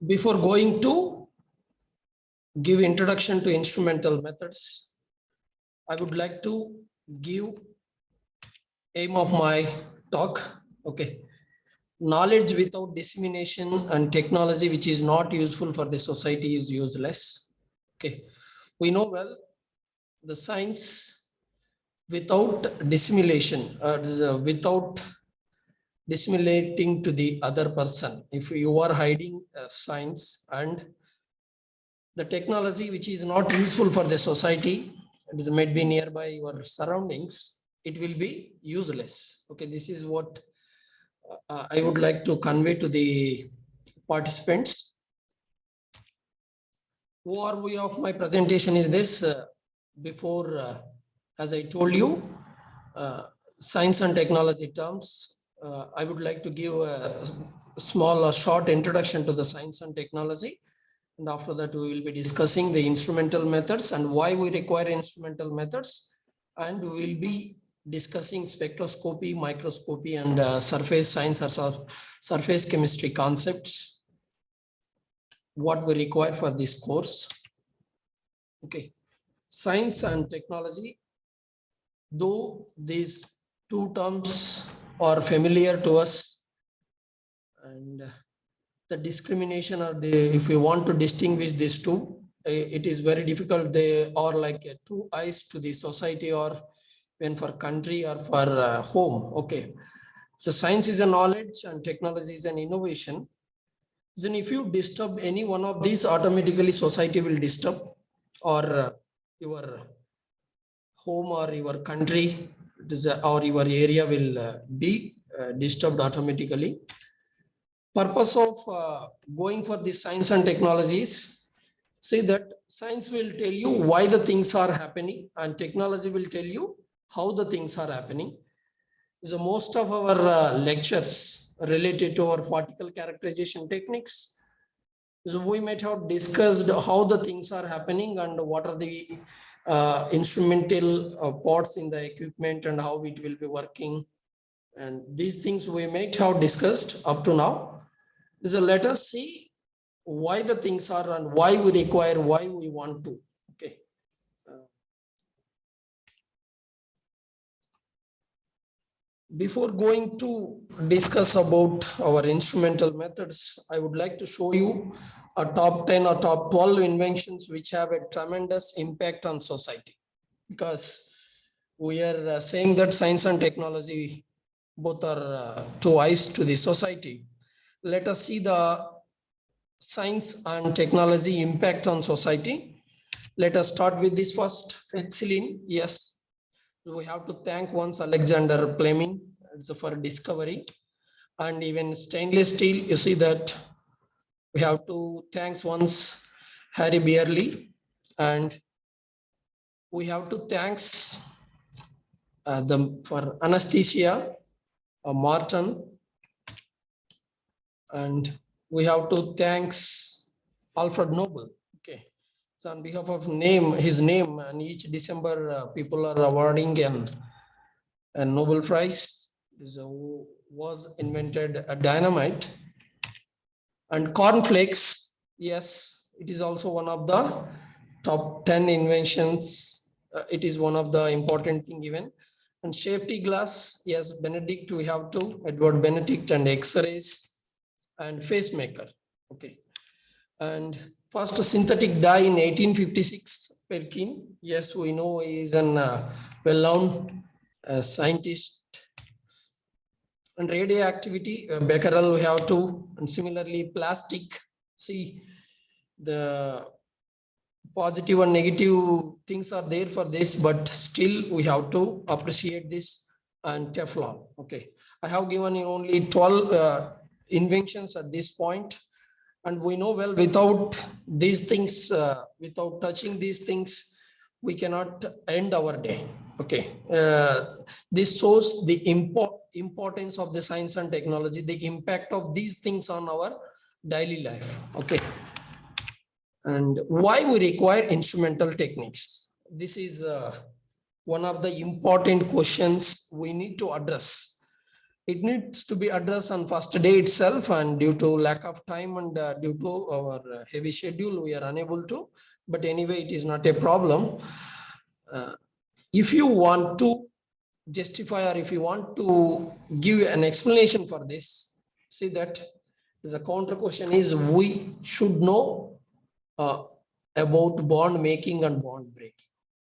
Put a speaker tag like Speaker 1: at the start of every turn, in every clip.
Speaker 1: Before going to give introduction to instrumental methods, I would like to give aim of my talk. Okay, knowledge without dissemination and technology which is not useful for the society is useless. Okay, we know well the science without dissimulation, without dissimulating to the other person. If you are hiding science and the technology which is not useful for the society, it is might be nearby your surroundings, it will be useless. Okay, this is what I would like to convey to the participants. Overview of my presentation is this. Before, as I told you, science and technology terms, I would like to give a small or short introduction to the science and technology. And after that, we will be discussing the instrumental methods and why we require instrumental methods. And we will be discussing spectroscopy, microscopy, and surface science or surface chemistry concepts, what we require for this course. Okay, science and technology, though these two terms are familiar to us, and the discrimination or if we want to distinguish these two, it is very difficult. They are like two eyes to the society or when for country or for home. Okay, so science is a knowledge and technology is an innovation. Then if you disturb any one of these, automatically society will disturb, or your home or your country or your area will be disturbed automatically. Purpose of going for the science and technologies, say that science will tell you why the things are happening and technology will tell you how the things are happening. So most of our lectures related to our particle characterization techniques, so we might have discussed how the things are happening and what are the instrumental parts in the equipment and how it will be working. And these things we might have discussed up to now. So let us see why the things are and why we require, why we want to. Okay. Before going to discuss about our instrumental methods, I would like to show you a top 10 or top 12 inventions which have a tremendous impact on society. Because we are saying that science and technology both are two eyes to the society. Let us see the science and technology impact on society. Let us start with this first, penicillin. Yes, we have to thank once Alexander Fleming for discovery, and even stainless steel. You see that we have to thank once Harry Beerley, and we have to thanks them for anesthesia, Martin, and we have to thanks Alfred Nobel. Okay, so on behalf of his name, and each December people are awarding a Nobel Prize. So was invented a dynamite and cornflakes. Yes, it is also one of the top 10 inventions. It is one of the important thing even. And safety glass. Yes, Benedict. We have to Edward Benedict and X-rays. And pacemaker. Okay, and first synthetic dye in 1856, Perkin. Yes, we know he is an well-known scientist. And radioactivity, Becquerel we have to, and similarly plastic. See, the positive and negative things are there for this, but still we have to appreciate this. And Teflon. Okay, I have given you only 12 inventions at this point, and we know well without these things, without touching these things, we cannot end our day. Okay, this shows the importance of the science and technology, the impact of these things on our daily life. Okay, and why we require instrumental techniques. This is one of the important questions we need to address. it needs to be addressed on first day itself, and due to lack of time and due to our heavy schedule, we are unable to. But anyway, it is not a problem. If you want to justify, or if you want to give an explanation for this, see that the counter question is, we should know about bond making and bond breaking.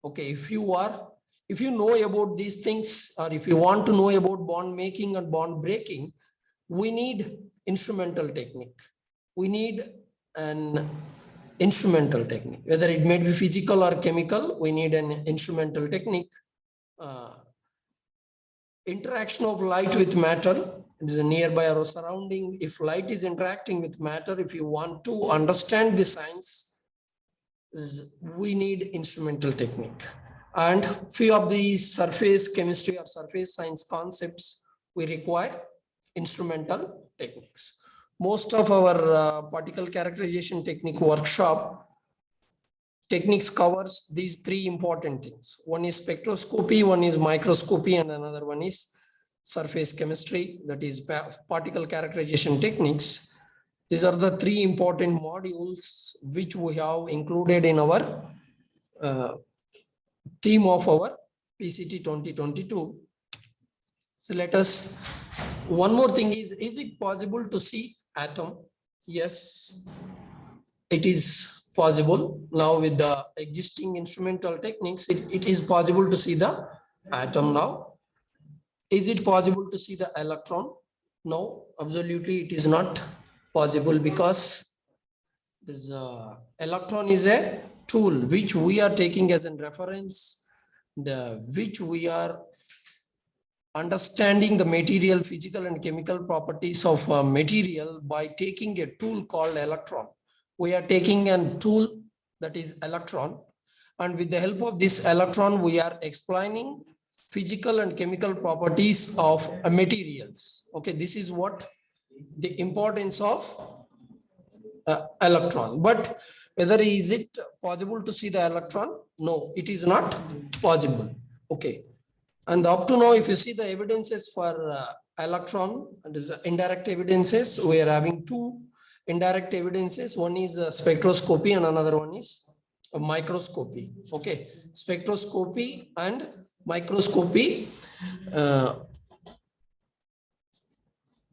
Speaker 1: Okay, if you know about these things, or if you want to know about bond making and bond breaking, we need instrumental technique. We need an instrumental technique, whether it may be physical or chemical. We need an instrumental technique. Interaction of light with matter, it is nearby or surrounding. If light is interacting with matter, if you want to understand the science, we need instrumental technique. And few of these surface chemistry or surface science concepts, we require instrumental techniques. Most of our particle characterization technique workshop techniques covers these three important things. One is spectroscopy, one is microscopy, and another one is surface chemistry, that is particle characterization techniques. These are the three important modules which we have included in our theme of our PCT 2022. So let us, one more thing is it possible to see atom? Yes, it is possible. Now with the existing instrumental techniques, it is possible to see the atom now. Is it possible to see the electron? No, absolutely it is not possible, because this electron is a tool which we are taking as a reference, which we are understanding the material, physical and chemical properties of material by taking a tool called electron. We are taking a tool that is electron, and with the help of this electron, we are explaining physical and chemical properties of materials. Okay, this is what the importance of electron. But whether is it possible to see the electron? No, it is not possible. Okay, and up to now, if you see the evidences for electron, it is indirect evidences. We are having two indirect evidences. One is spectroscopy and another one is microscopy. Okay, spectroscopy and microscopy.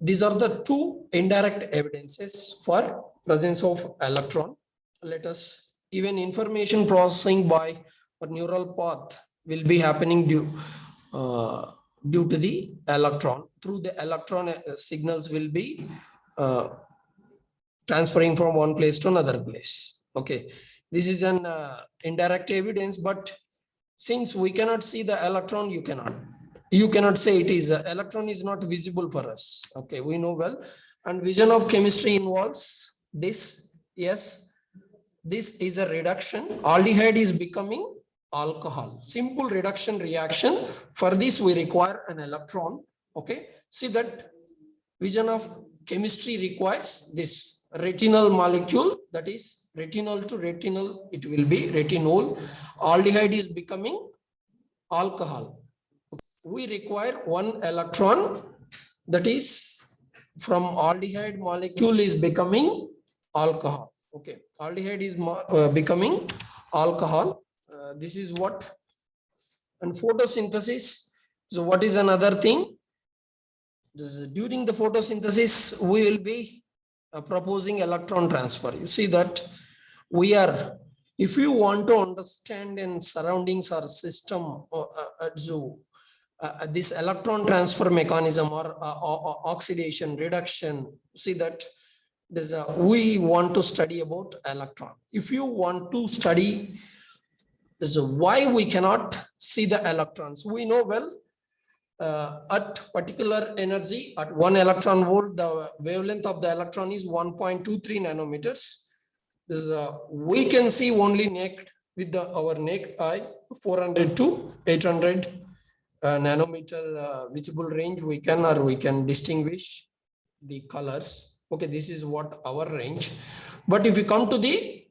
Speaker 1: These are the two indirect evidences for presence of electron. Let us, even information processing by a neural path will be happening due to the electron. Through the electron, signals will be transferring from one place to another place. Okay, this is an indirect evidence, but since we cannot see the electron, you cannot say it is electron is not visible for us. Okay, we know well. And vision of chemistry involves this. Yes, this is a reduction. Aldehyde is becoming alcohol. Simple reduction reaction. For this, we require an electron. Okay, see that vision of chemistry requires this retinol molecule, that is retinol to retinol, it will be retinol. Aldehyde is becoming alcohol. We require one electron, that is from aldehyde molecule is becoming alcohol. Okay, aldehyde is becoming alcohol. This is what. And photosynthesis. So what is another thing? During the photosynthesis, we will be proposing electron transfer. You see that we are, if you want to understand in surroundings or system, this electron transfer mechanism or oxidation reduction, see that we want to study about electron. If you want to study why we cannot see the electrons, we know well at particular energy, at 1 electron volt, the wavelength of the electron is 1.23 nanometers. We can see only naked with our naked eye 400 to 800 nanometer visible range. We can distinguish the colors. Okay, this is what our range. But if you come to the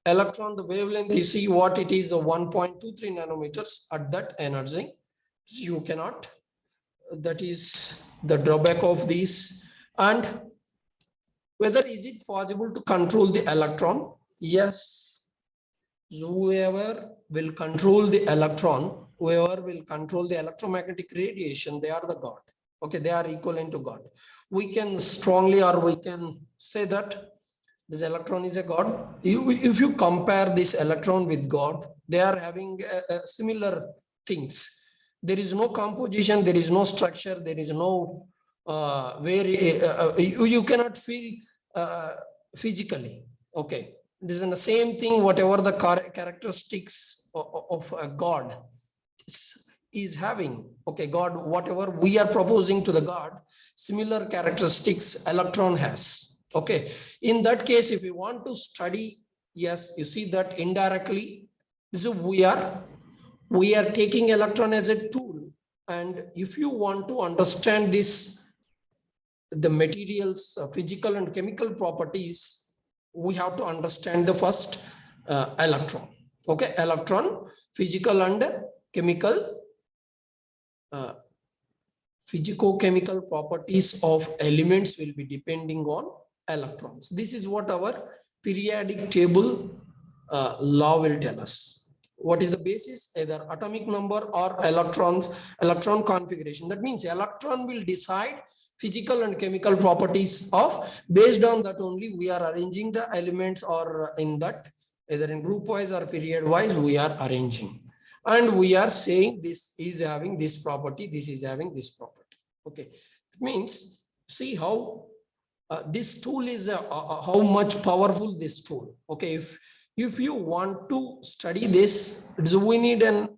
Speaker 1: electron, the wavelength, you see what it is, 1.23 nanometers at that energy. You cannot that is the drawback of these. And whether is it possible to control the electron? Yes. Whoever will control the electron, whoever will control the electromagnetic radiation, they are the God. Okay, they are equivalent to God. We can strongly, or we can say that this electron is a God. If you compare this electron with God, they are having similar things. There is no composition, there is no structure, there is no you cannot feel physically. Okay, this is the same thing. Whatever the characteristics of a God is having, okay, God, whatever we are proposing to the God, similar characteristics electron has. Okay, in that case, if we want to study, yes, you see that indirectly, so we are taking electron as a tool. And if you want to understand this, the materials, physical and chemical properties, we have to understand the first electron. Okay, electron, physical and chemical, physico-chemical properties of elements will be depending on electrons. This is what our periodic table law will tell us. What is the basis? Either atomic number or electron configuration. That means electron will decide physical and chemical properties of, based on that only we are arranging the elements, or in that either in group wise or period wise we are arranging. And we are saying this is having this property, this is having this property. Okay, it means see how this tool is how much powerful this tool. Okay, if you want to study this, we need an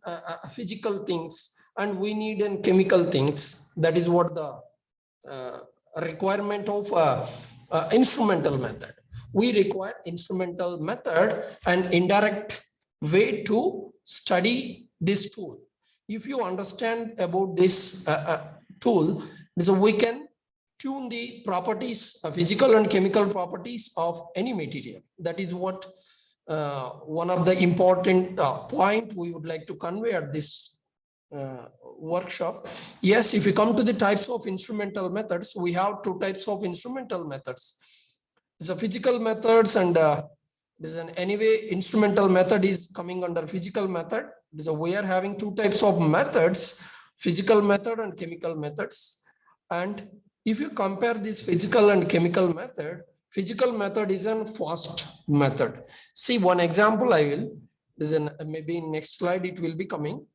Speaker 1: physical things and we need an chemical things. That is what the requirement of instrumental method. We require instrumental method and indirect way to study this tool. If you understand about this tool, so we can tune the properties, physical and chemical properties of any material. That is what one of the important point we would like to convey at this workshop. Yes, if you come to the types of instrumental methods, we have two types of instrumental methods. There's a physical methods, and there's an anyway instrumental method is coming under physical method. So we are having two types of methods, physical method and chemical methods. And if you compare this physical and chemical method, physical method is a fast method. See one example I will, this is maybe in next slide it will be coming.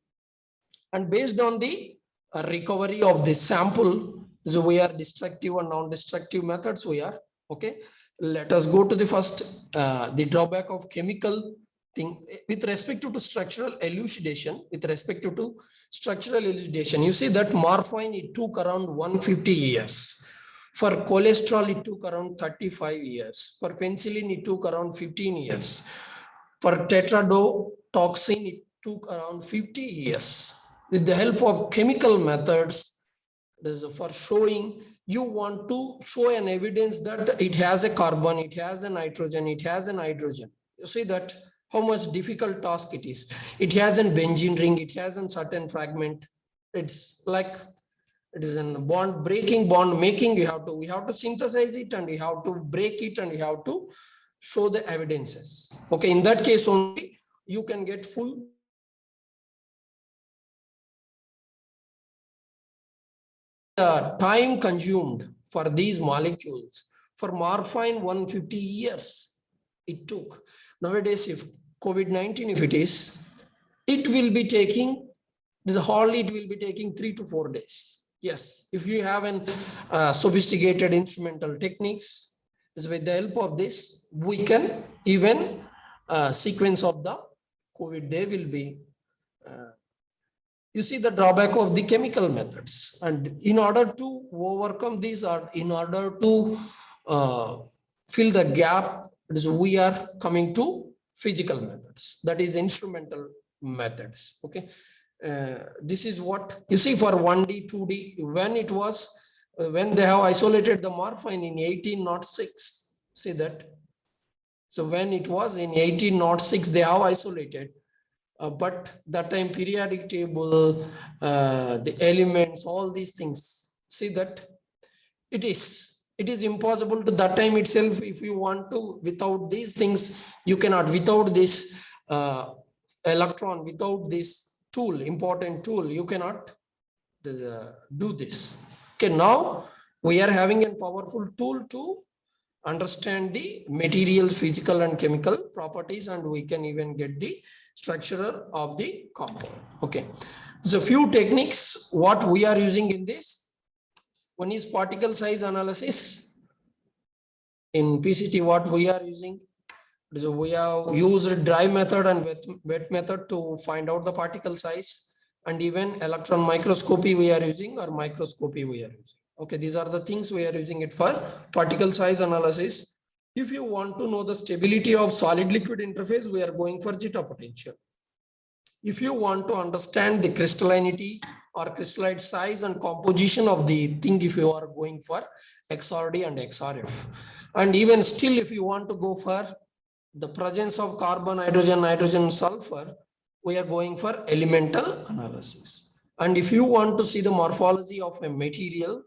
Speaker 1: And based on the recovery of the sample, so we are destructive and non-destructive methods we are. Okay, let us go to the first, the drawback of chemical thing with respect to structural elucidation. With respect to structural elucidation, you see that morphine it took around 150 years. For cholesterol it took around 35 years. For penicillin it took around 15 years. For tetrodotoxin it took around 50 years. With the help of chemical methods, for showing, you want to show an evidence that it has a carbon, it has a nitrogen, it has an hydrogen. You see that how much difficult task it is. It has a benzene ring, it has a certain fragment. It's like it is in bond breaking, bond making. We have to synthesize it, and we have to break it, and we have to show the evidences. Okay, in that case only you can get full time consumed for these molecules. For morphine, 150 years it took. Nowadays, if COVID-19, if it will be taking, hardly it will be taking 3 to 4 days. Yes, if you have an sophisticated instrumental techniques, with the help of this, we can even sequence of the COVID, they will be you see the drawback of the chemical methods. And in order to overcome these, or in order to fill the gap, we are coming to physical methods, that is instrumental methods. Okay, this is what you see for 1D, 2D, when it was, when they have isolated the morphine in 1806, see that. So when it was in 1806, they have isolated. But that time periodic table, the elements, all these things, see that it is impossible to that time itself. If you want to, without these things you cannot, without this electron, without this tool, important tool, you cannot do this. Okay, now we are having a powerful tool to understand the material, physical and chemical properties, and we can even get the structure of the compound. Okay, so few techniques what we are using in this. One is particle size analysis. In PCT, what we are using, so we have used dry method and wet method to find out the particle size, and even electron microscopy we are using, or microscopy we are using. Okay, these are the things we are using it for particle size analysis. If you want to know the stability of solid liquid interface, we are going for zeta potential. If you want to understand the crystallinity or crystallite size and composition of the thing, if you are going for XRD and XRF. And even still, if you want to go for the presence of carbon, hydrogen, nitrogen, sulfur, we are going for elemental analysis. And if you want to see the morphology of a material,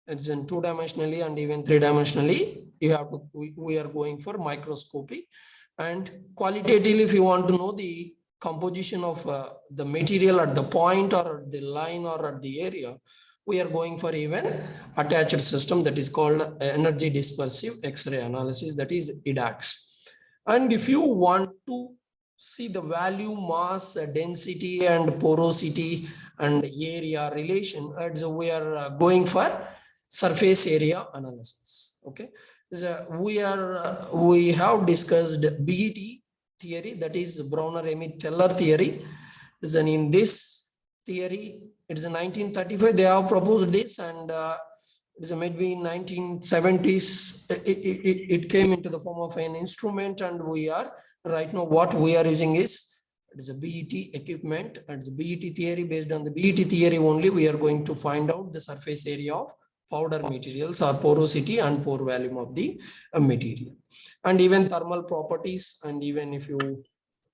Speaker 1: it's in 2-dimensionally and even 3-dimensionally, you have to, we are going for microscopy. And qualitatively, if you want to know the composition of the material at the point or at the line or at the area, we are going for even attached system, that is called energy dispersive X-ray analysis, that is EDAX. And if you want to see the value, mass, density and porosity and area relation, we are going for surface area analysis. Okay, so we have discussed BET theory, that is Browner Emmett Teller theory. Then in this theory, it is in 1935 they have proposed this, and it is maybe in 1970s it came into the form of an instrument, and we are right now what we are using is, it is a BET equipment, and it's a BET theory. Based on the BET theory only, we are going to find out the surface area of powder materials or porosity and pore volume of the material, and even thermal properties. And even if you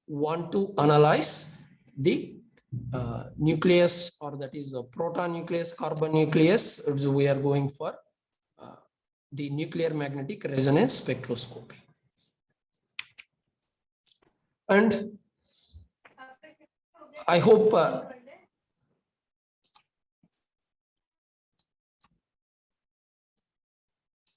Speaker 1: want to analyze the nucleus, or that is a proton nucleus, carbon nucleus, so we are going for the nuclear magnetic resonance spectroscopy. And I hope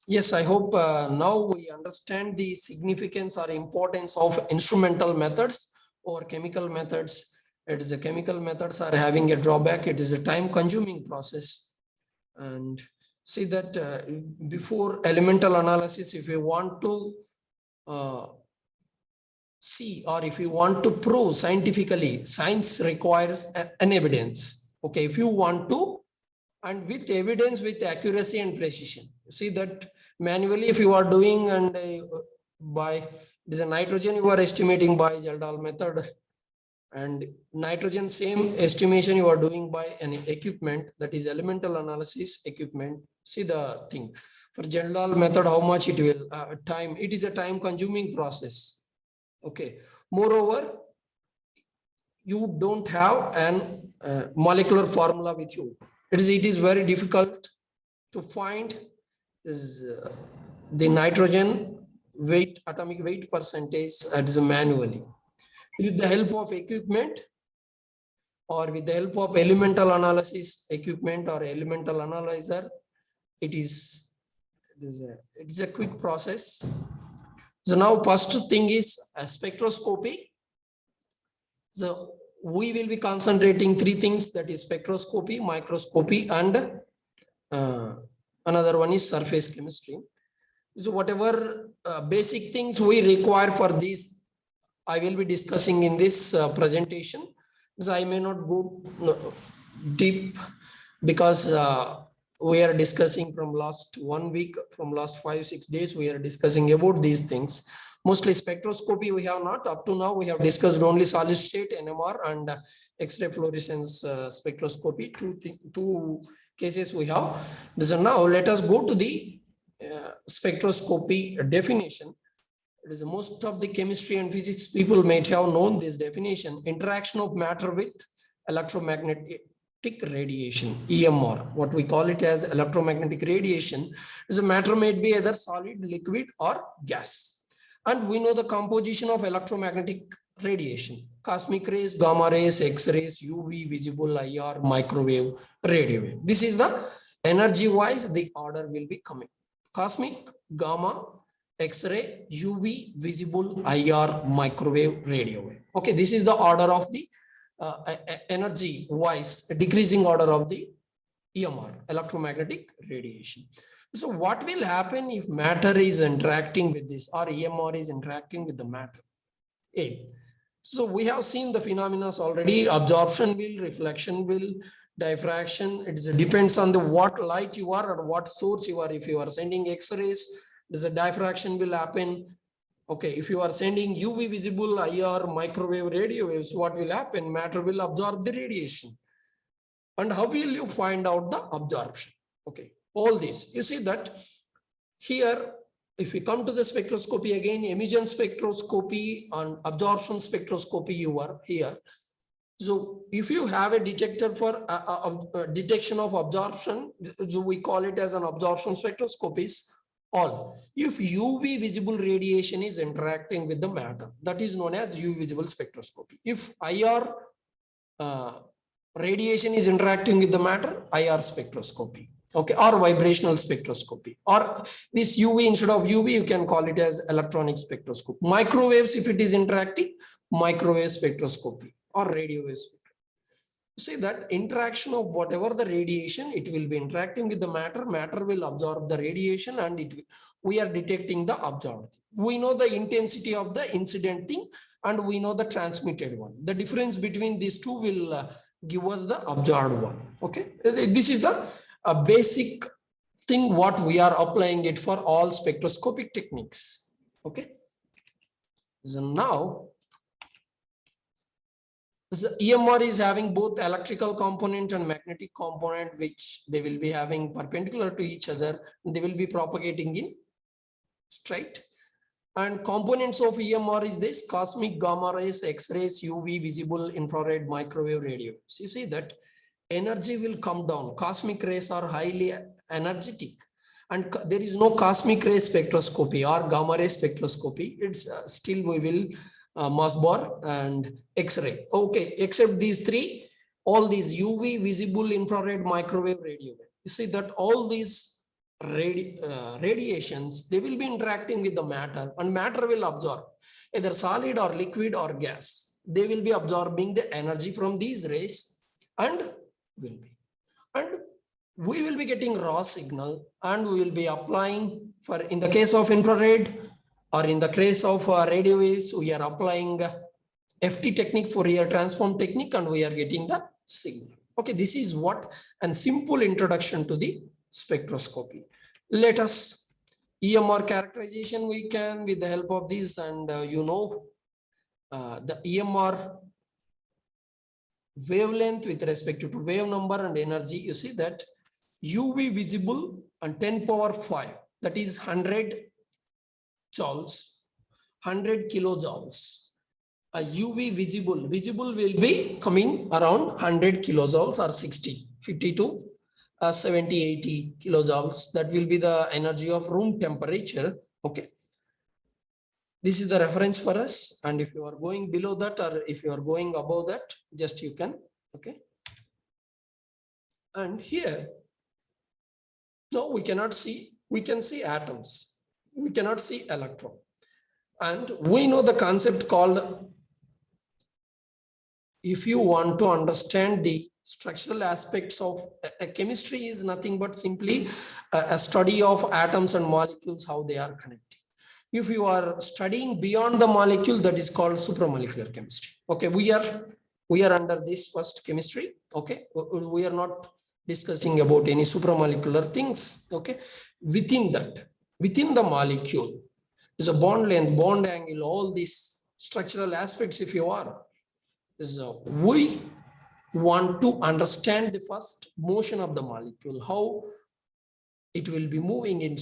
Speaker 1: yes, I hope now we understand the significance or importance of instrumental methods or chemical methods. It is the chemical methods are having a drawback. It is a time consuming process. And see that before elemental analysis, if you want to see, or if you want to prove scientifically, science requires an evidence. Okay, if you want to, and with evidence, with accuracy and precision. See that manually if you are doing, and by this nitrogen you are estimating by Geldal method, and nitrogen same estimation you are doing by an equipment, that is elemental analysis equipment. See the thing for Geldal method, how much it will time, it is a time consuming process. Okay, moreover you don't have an molecular formula with you. It is very difficult to find the nitrogen weight, atomic weight percentage as manually. With the help of equipment, or with the help of elemental analysis equipment or elemental analyzer, it is a quick process. So now first thing is spectroscopy. So we will be concentrating three things, that is spectroscopy, microscopy, and another one is surface chemistry. So whatever basic things we require for these, I will be discussing in this presentation. So I may not go deep, because we are discussing from last 1 week, from last 5-6 days, we are discussing about these things. Mostly spectroscopy we have not, up to now we have discussed only solid state, NMR, and X-ray fluorescence spectroscopy, two cases we have. So now let us go to the spectroscopy definition. It is most of the chemistry and physics people might have known this definition. Interaction of matter with electromagnetic radiation, EMR. What we call it as electromagnetic radiation is a matter may be either solid, liquid, or gas. And we know the composition of electromagnetic radiation: cosmic rays, gamma rays, X-rays, UV, visible, IR, microwave, radio wave. This is the energy wise the order will be coming: cosmic, gamma, X-ray, UV, visible, IR, microwave, radio wave. Okay, this is the order of the energy wise, decreasing order of the EMR, electromagnetic radiation. So what will happen if matter is interacting with this, or EMR is interacting with the matter? A. So we have seen the phenomena already: absorption will, reflection will, diffraction. It depends on the what light you are or what source you are. If you are sending X-rays, there's a diffraction will happen. Okay, if you are sending UV, visible, IR, microwave, radio waves, what will happen? Matter will absorb the radiation. And how will you find out the absorption? Okay, all this. You see that here, if we come to the spectroscopy again, emission spectroscopy and absorption spectroscopy, you are here. So if you have a detector for detection of absorption, so we call it as an absorption spectroscopy. All if UV visible radiation is interacting with the matter, that is known as UV visible spectroscopy. If IR radiation is interacting with the matter, IR spectroscopy. Okay, or vibrational spectroscopy, or this UV instead of UV, you can call it as electronic spectroscopy. Microwaves, if it is interacting, microwave spectroscopy or radio wave spectroscopy. See that interaction of whatever the radiation, it will be interacting with the matter. Matter will absorb the radiation, and we are detecting the absorbed. We know the intensity of the incident thing, and we know the transmitted one. The difference between these two will give us the absorbed one. Okay, this is the basic thing what we are applying it for all spectroscopic techniques. Okay, so now the EMR is having both electrical component and magnetic component, which they will be having perpendicular to each other. They will be propagating in straight. And components of EMR is this: cosmic, gamma rays, X-rays, UV, visible, infrared, microwave, radio. So you see that energy will come down. Cosmic rays are highly energetic, and there is no cosmic ray spectroscopy or gamma ray spectroscopy. It's still we will mass bar and X-ray. Okay, except these three, all these UV, visible, infrared, microwave, radio. You see that all these radiations, they will be interacting with the matter, and matter will absorb either solid or liquid or gas. They will be absorbing the energy from these rays, and we will be getting raw signal, and we will be applying for, in the case of infrared or in the case of radio waves, we are applying FT technique, Fourier transform technique, and we are getting the signal. Okay, this is what and simple introduction to the spectroscopy. Let us EMR characterization we can with the help of this, and the EMR wavelength with respect to wave number and energy. You see that UV visible and 10 power 5, that is 100 joules, 100 kilojoules. A UV visible will be coming around 100 kilojoules or 50 to 70, 80 kilojoules. That will be the energy of room temperature. Okay, this is the reference for us, and if you are going below that or if you are going above that, just you can. Okay, and here no, we cannot see, we can see atoms, we cannot see electron, and we know the concept called, if you want to understand the structural aspects of chemistry, is nothing but simply a study of atoms and molecules, how they are connected. If you are studying beyond the molecule, that is called supramolecular chemistry. Okay, we are under this first chemistry. Okay, we are not discussing about any supramolecular things. Okay, within that, within the molecule is a bond length, bond angle, all these structural aspects. If you are, so we want to understand the first motion of the molecule, how it will be moving in,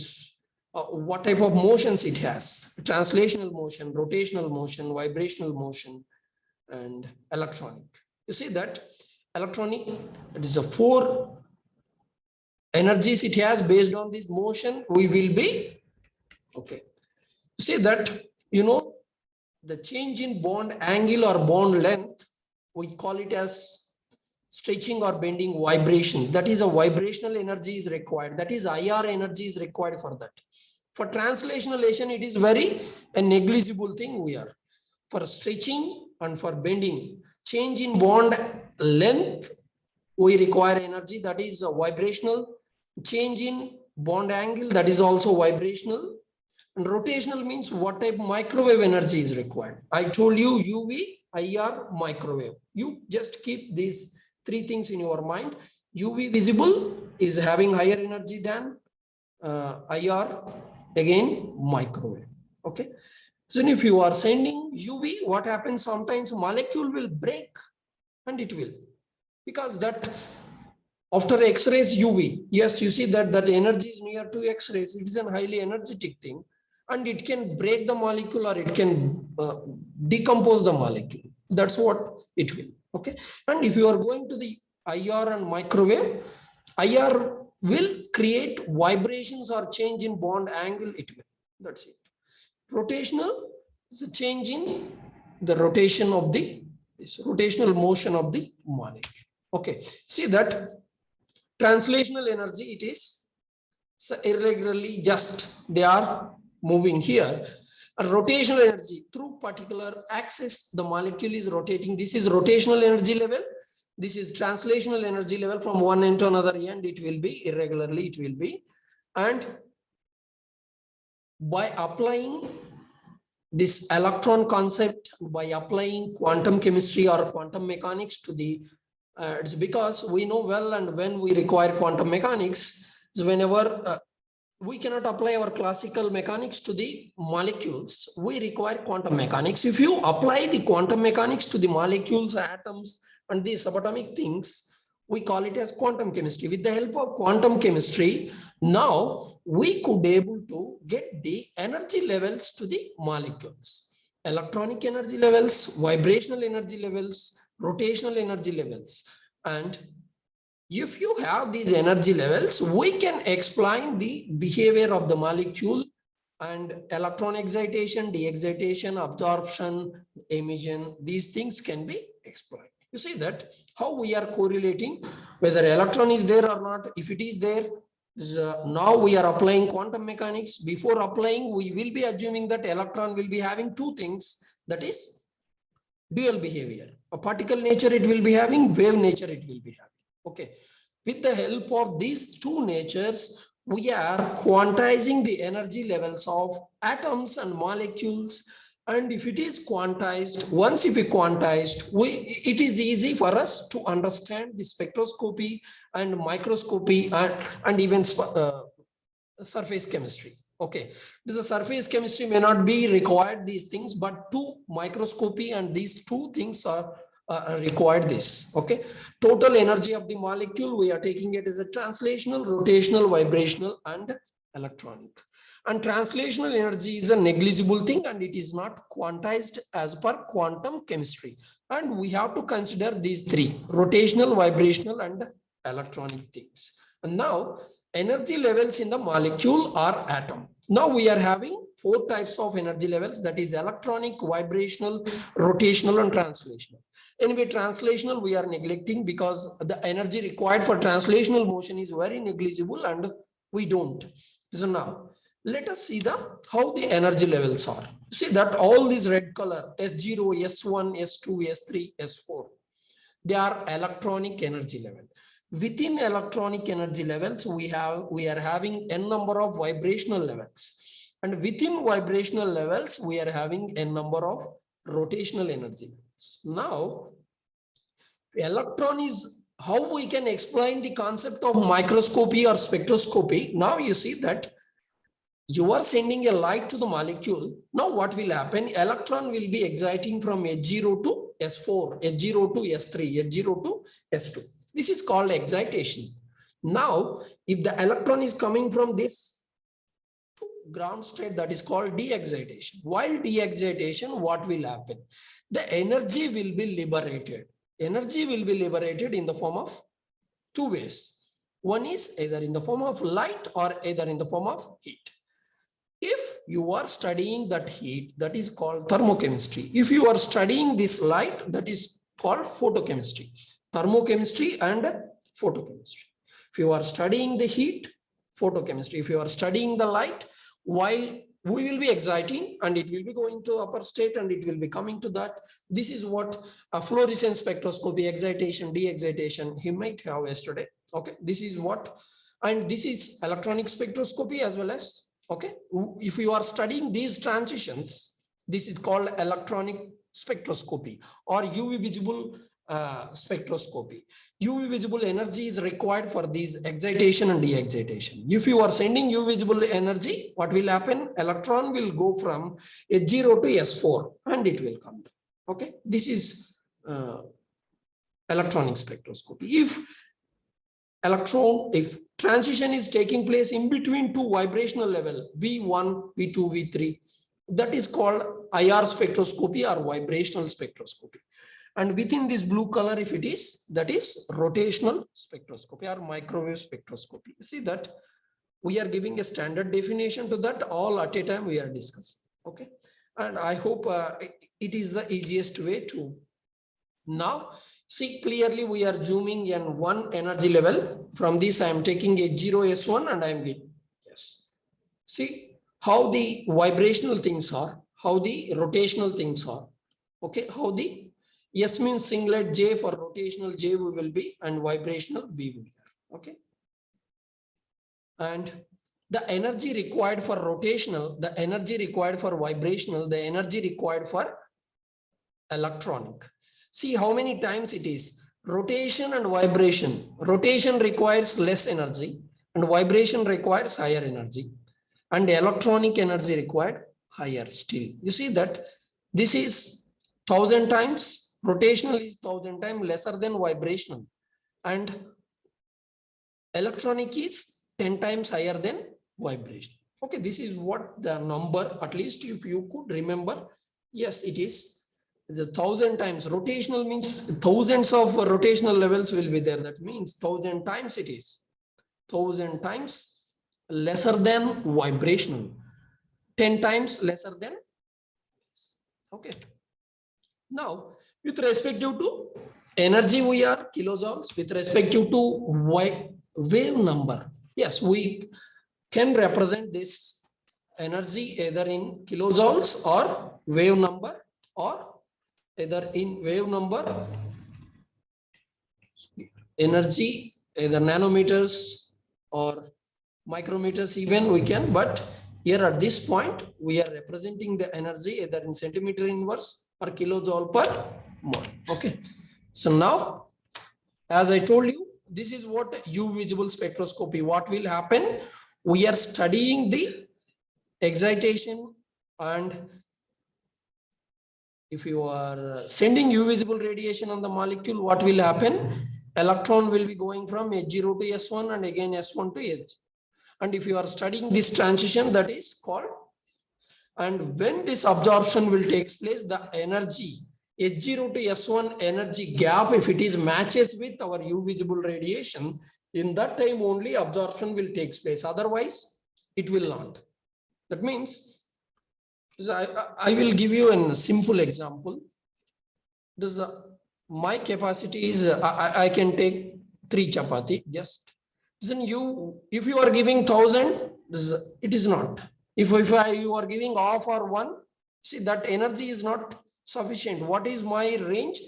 Speaker 1: what type of motions it has: translational motion, rotational motion, vibrational motion, and electronic. You see that electronic, it is a 4 energies it has. Based on this motion, we will be okay. You see that, the change in bond angle or bond length, we call it as stretching or bending vibration. That is a vibrational energy is required. That is IR energy is required for that. For translationalization, it is very a negligible thing we are. For stretching and for bending, change in bond length, we require energy, that is vibrational. Change in bond angle, that is also vibrational. And rotational means what type of microwave energy is required. I told you UV, IR, microwave. You just keep these 3 things in your mind. UV visible is having higher energy than IR, again microwave. Okay. So if you are sending UV, what happens? Sometimes molecule will break, and it will, because that after X-rays UV, yes, you see that energy is near to X-rays. It is a highly energetic thing, and it can break the molecule, or it can decompose the molecule. That's what it will. Okay. And if you are going to the IR and microwave, IR will create vibrations or change in bond angle. It will. That's it. Rotational is a change in the rotation of the rotational motion of the molecule. Okay. See that translational energy, it is so irregularly, just they are moving here. A rotational energy, through particular axis the molecule is rotating. This is rotational energy level. This is translational energy level. From one end to another end, it will be irregularly, it will be. And by applying this electron concept, by applying quantum chemistry or quantum mechanics to the it's because we know well, and when we require quantum mechanics, so whenever we cannot apply our classical mechanics to the molecules, we require quantum mechanics. If you apply the quantum mechanics to the molecules, atoms, and the subatomic things, we call it as quantum chemistry. With the help of quantum chemistry, now we could able to get the energy levels to the molecules: electronic energy levels, vibrational energy levels, rotational energy levels. And if you have these energy levels, we can explain the behavior of the molecule, and electron excitation, de-excitation, absorption, emission, these things can be explained. You see that how we are correlating whether electron is there or not. If it is there, now we are applying quantum mechanics. Before applying, we will be assuming that electron will be having 2 things, that is dual behavior. A particle nature it will be having, wave nature it will be having. Okay. With the help of these 2 natures, we are quantizing the energy levels of atoms and molecules. And if it is quantized, once if we quantized, it is easy for us to understand the spectroscopy and microscopy and even surface chemistry. Okay, this is surface chemistry may not be required these things, but to microscopy and these 2 things are required this. Okay, total energy of the molecule, we are taking it as a translational, rotational, vibrational, and electronic. And translational energy is a negligible thing, and it is not quantized as per quantum chemistry. And we have to consider these 3: rotational, vibrational, and electronic things. And now energy levels in the molecule or atom. Now we are having 4 types of energy levels, that is electronic, vibrational, rotational, and translational. Anyway, translational we are neglecting because the energy required for translational motion is very negligible, and we don't. So now let us see how the energy levels are. See that all these red color, S0, S1, S2, S3, S4, they are electronic energy level. Within electronic energy levels, we are having n number of vibrational levels, and within vibrational levels, we are having n number of rotational energy levels. Now, electron is how we can explain the concept of microscopy or spectroscopy. Now you see that you are sending a light to the molecule. Now what will happen? Electron will be exciting from S0 to S4, S0 to S3, S0 to S2. This is called excitation. Now, if the electron is coming from this to ground state, that is called de-excitation. While de-excitation, what will happen? The energy will be liberated. Energy will be liberated in the form of two ways. One is either in the form of light or either in the form of heat. If you are studying that heat, that is called thermochemistry. If you are studying this light, that is called photochemistry. Thermochemistry and photochemistry. If you are studying the heat, photochemistry. If you are studying the light, while we will be exciting and it will be going to upper state and it will be coming to that. This is what a fluorescence spectroscopy, excitation, de-excitation, he might have yesterday. Okay, this is what, and this is electronic spectroscopy as well as, okay, if you are studying these transitions, this is called electronic spectroscopy or UV visible spectroscopy. UV visible energy is required for these excitation and de-excitation. If you are sending UV visible energy, what will happen? Electron will go from S0 to S4 and it will come down. Okay, this is electronic spectroscopy. If transition is taking place in between two vibrational level, V1, V2, V3, that is called IR spectroscopy or vibrational spectroscopy. And within this blue color, if it is, that is rotational spectroscopy or microwave spectroscopy. See that we are giving a standard definition to that, all at a time we are discussing. Okay, and I hope it is the easiest way to. Now see clearly we are zooming in one energy level. From this I am taking H0 S1 and I am getting, yes. See how the vibrational things are, how the rotational things are. Okay, how the S means singlet, J for rotational, J we will be, and vibrational V will be. Okay, and the energy required for rotational, the energy required for vibrational, the energy required for electronic. See how many times it is. Rotation and vibration. Rotation requires less energy and vibration requires higher energy, and electronic energy required higher still. You see that this is 1000 times, rotational is 1000 times lesser than vibrational, and electronic is 10 times higher than vibration. Okay, this is what the number, at least if you could remember. Yes, it is the 1000 times. Rotational means thousands of rotational levels will be there. That means 1000 times it is 1000 times lesser than vibrational, 10 times lesser than. Okay, now with respect to energy, we are kilojoules. With respect to wave number, yes, we can represent this energy either in kilojoules or wave number, or either in wave number, energy, either nanometers or micrometers even we can, but here at this point we are representing the energy either in centimeter inverse or kilojoule per mole. Okay, so now as I told you, this is what UV visible spectroscopy. What will happen? We are studying the excitation, and if you are sending UV visible radiation on the molecule, what will happen? Electron will be going from H0 to S1 and again S1 to H. And if you are studying this transition, that is called, and when this absorption will take place, the energy H0 to S1 energy gap, if it is matches with our UV visible radiation, in that time only absorption will take place. Otherwise, it will not. That means, I will give you a simple example. This my capacity is I can take 3 chapati. Just listen, if you are giving 1000, it is not. If you are giving half or 1, see that energy is not sufficient. What is my range?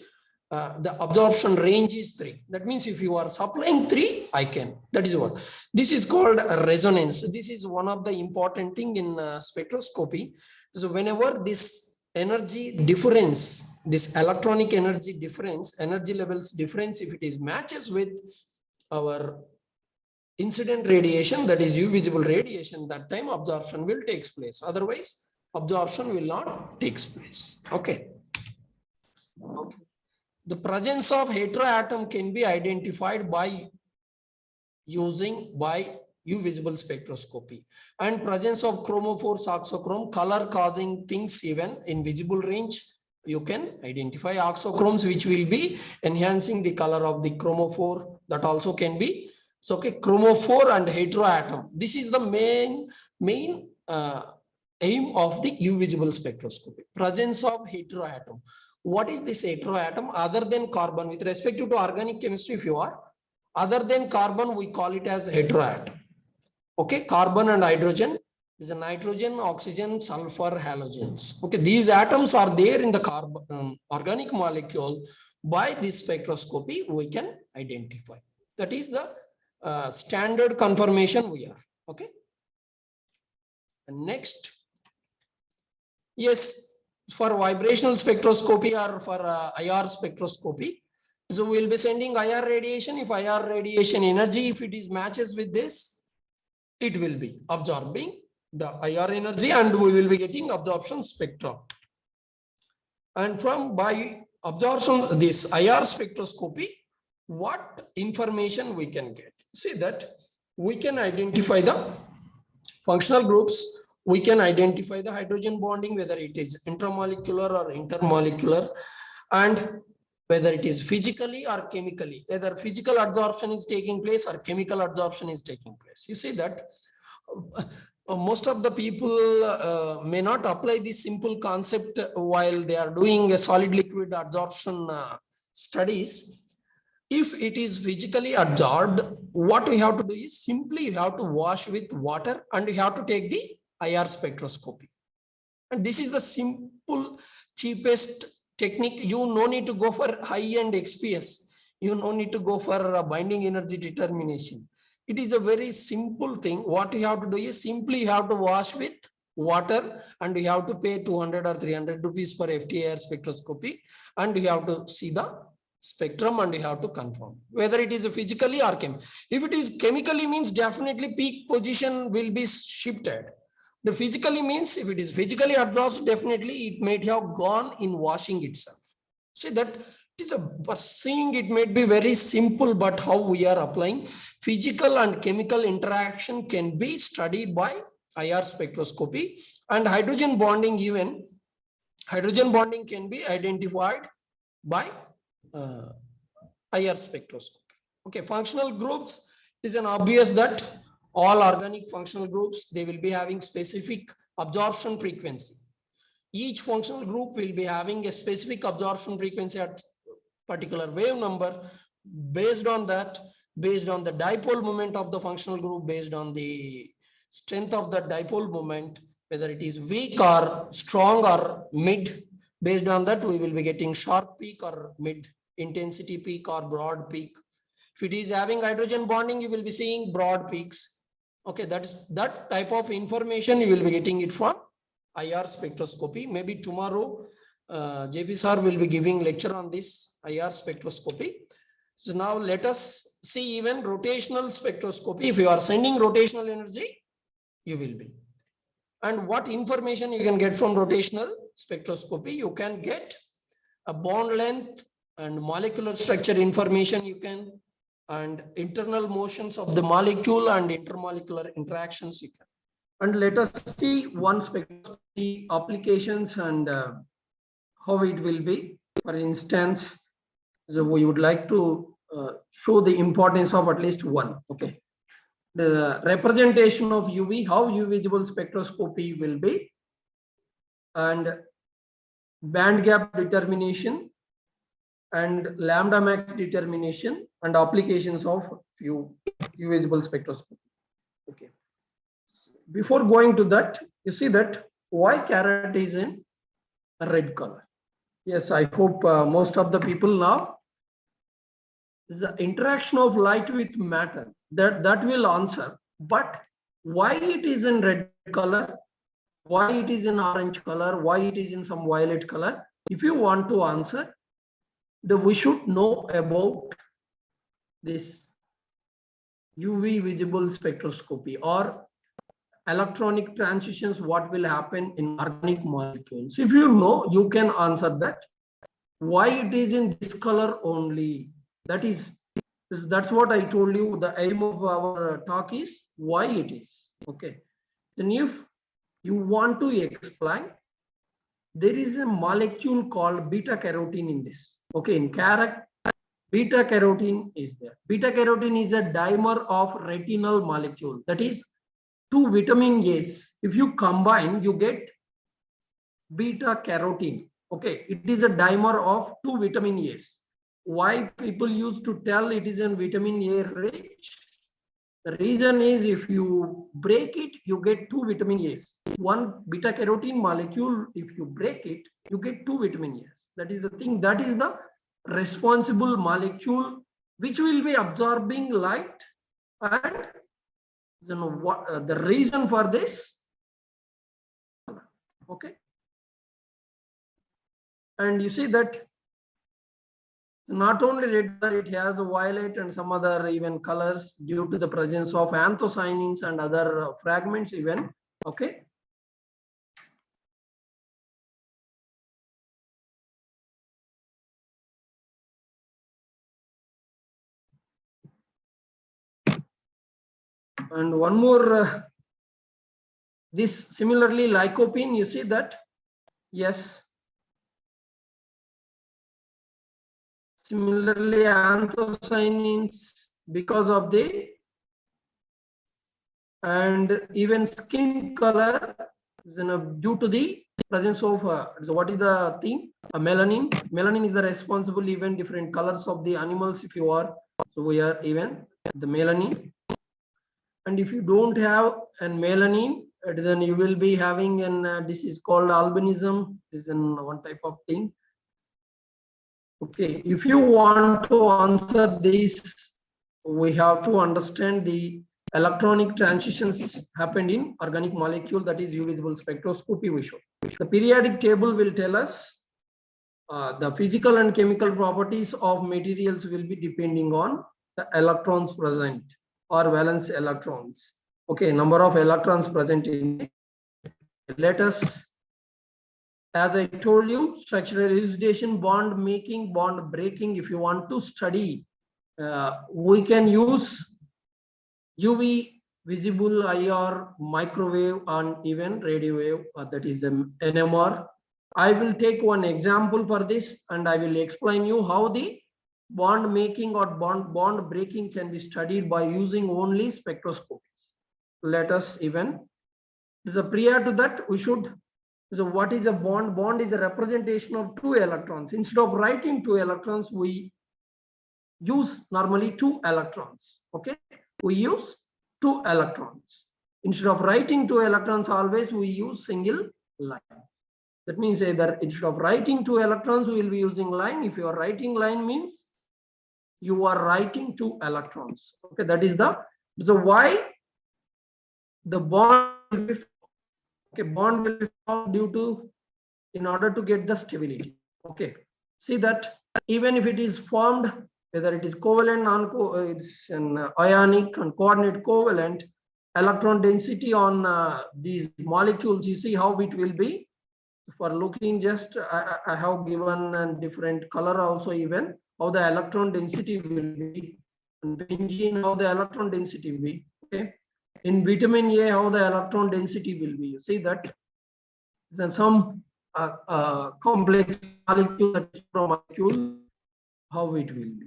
Speaker 1: The absorption range is 3. That means if you are supplying 3, I can. That is what. This is called resonance. This is one of the important thing in spectroscopy. So whenever this energy difference, this electronic energy difference, energy levels difference, if it is matches with our incident radiation, that is UV visible radiation, that time absorption will take place. Otherwise, absorption will not take place. Okay. Okay. The presence of heteroatom can be identified by using U visible spectroscopy. And presence of chromophores, oxochrome, color causing things even in visible range. You can identify oxochromes which will be enhancing the color of the chromophore. That also can be. So okay, chromophore and heteroatom. This is the main aim of the U visible spectroscopy. Presence of heteroatom. What is this heteroatom? Other than carbon, with respect to organic chemistry, if you are other than carbon, we call it as heteroatom. Okay, carbon and hydrogen is a nitrogen, oxygen, sulfur, halogens. Okay, these atoms are there in the carbon organic molecule. By this spectroscopy, we can identify. That is the standard conformation we are. Okay. And next, yes, for vibrational spectroscopy or for IR spectroscopy. So we will be sending IR radiation. If IR radiation energy, if it is matches with this, it will be absorbing the IR energy and we will be getting absorption spectrum. And from by absorption, this IR spectroscopy, what information we can get? See that we can identify the functional groups. We can identify the hydrogen bonding, whether it is intramolecular or intermolecular, and whether it is physically or chemically, whether physical adsorption is taking place or chemical adsorption is taking place. You see that most of the people may not apply this simple concept while they are doing a solid liquid adsorption studies. If it is physically absorbed, what we have to do is simply you have to wash with water and you have to take the IR spectroscopy. And this is the simple, cheapest technique. You no need to go for high-end XPS. You no need to go for binding energy determination. It is a very simple thing. What you have to do is simply you have to wash with water and you have to pay 200 or 300 rupees for FTIR spectroscopy and you have to see the spectrum and you have to confirm whether it is physically or chemically. If it is chemically, means definitely peak position will be shifted. The physically means if it is physically absorbed, definitely it may have gone in washing itself. See that it is a seeing it may be very simple, but how we are applying physical and chemical interaction can be studied by IR spectroscopy. And hydrogen bonding, even hydrogen bonding can be identified by IR spectroscopy. Okay, functional groups is an obvious that all organic functional groups, they will be having specific absorption frequency. Each functional group will be having a specific absorption frequency at particular wave number. Based on that, based on the dipole moment of the functional group, based on the strength of the dipole moment, whether it is weak or strong or mid, based on that we will be getting sharp peak or mid intensity peak or broad peak. If it is having hydrogen bonding, you will be seeing broad peaks. Okay, that's that type of information you will be getting it from IR spectroscopy. Maybe tomorrow JP sir will be giving lecture on this IR spectroscopy. So now let us see even rotational spectroscopy. If you are sending rotational energy, you will be. And what information you can get from rotational spectroscopy? You can get a bond length and molecular structure information you can, and internal motions of the molecule and intermolecular interactions you can. And let us see one spectroscopy applications and how it will be. For instance, so we would like to show the importance of at least one. Okay, the representation of UV, how UV visible spectroscopy will be, and band gap determination and lambda max determination and applications of UV visible spectroscopy. Okay, before going to that, you see that why carrot is in a red color. Yes, I hope most of the people now, the interaction of light with matter, that will answer. But why it is in red color, why it is in orange color, why it is in some violet color, if you want to answer, we should know about this UV visible spectroscopy or electronic transitions, what will happen in organic molecules. If you know, you can answer that. Why it is in this color only, that is That's what I told you. The aim of our talk is why it is. Okay. Then if you want to explain, there is a molecule called beta carotene in this. Okay, in carrot, beta carotene is there. Beta carotene is a dimer of retinal molecule. That is two vitamin A's. If you combine, you get beta carotene. Okay, it is a dimer of two vitamin A's. Why people used to tell it is a vitamin A rich? The reason is if you break it, you get two vitamin A's. One beta carotene molecule, if you break it, you get two vitamin A's. That is the thing. That is the responsible molecule which will be absorbing light. And what the reason for this? Okay. And you see that not only red color, it has a violet and some other even colors due to the presence of anthocyanins and other fragments even. Okay. And one more, this similarly lycopene, you see that? Yes. Similarly, anthocyanins because of the, and even skin color due to the presence of so what is the thing? Melanin. Melanin is the responsible even different colors of the animals. If you are, so we are even the melanin. And if you don't have an melanin, then you will be having an disease called albinism. This is one type of thing. Okay, if you want to answer this, we have to understand the electronic transitions happened in organic molecule, that is visible spectroscopy we show. The periodic table will tell us the physical and chemical properties of materials will be depending on the electrons present or valence electrons. Okay, number of electrons present in it. Let us, as I told you, structural elucidation, bond making, bond breaking. If you want to study, we can use UV, visible IR, microwave, and even radio wave, that is NMR. I will take one example for this and I will explain you how the bond making or bond breaking can be studied by using only spectroscopy. Let us even, so prior to that, we should, so what is a bond? Bond is a representation of two electrons. Instead of writing two electrons, we use normally two electrons. Okay, we use two electrons. Instead of writing two electrons, always we use single line. That means either instead of writing two electrons, we will be using line. If you are writing line, means you are writing two electrons. Okay, that is the, so why the bond will be, okay, bond will be formed due to, in order to get the stability. Okay, see that even if it is formed, whether it is covalent, it's an ionic and coordinate covalent, electron density on these molecules, you see how it will be. For looking, just I have given a different color also, even how the electron density will be. In benzene, how the electron density will be. Okay, in vitamin A, how the electron density will be. You see that then some complex molecule, that is molecule, how it will be.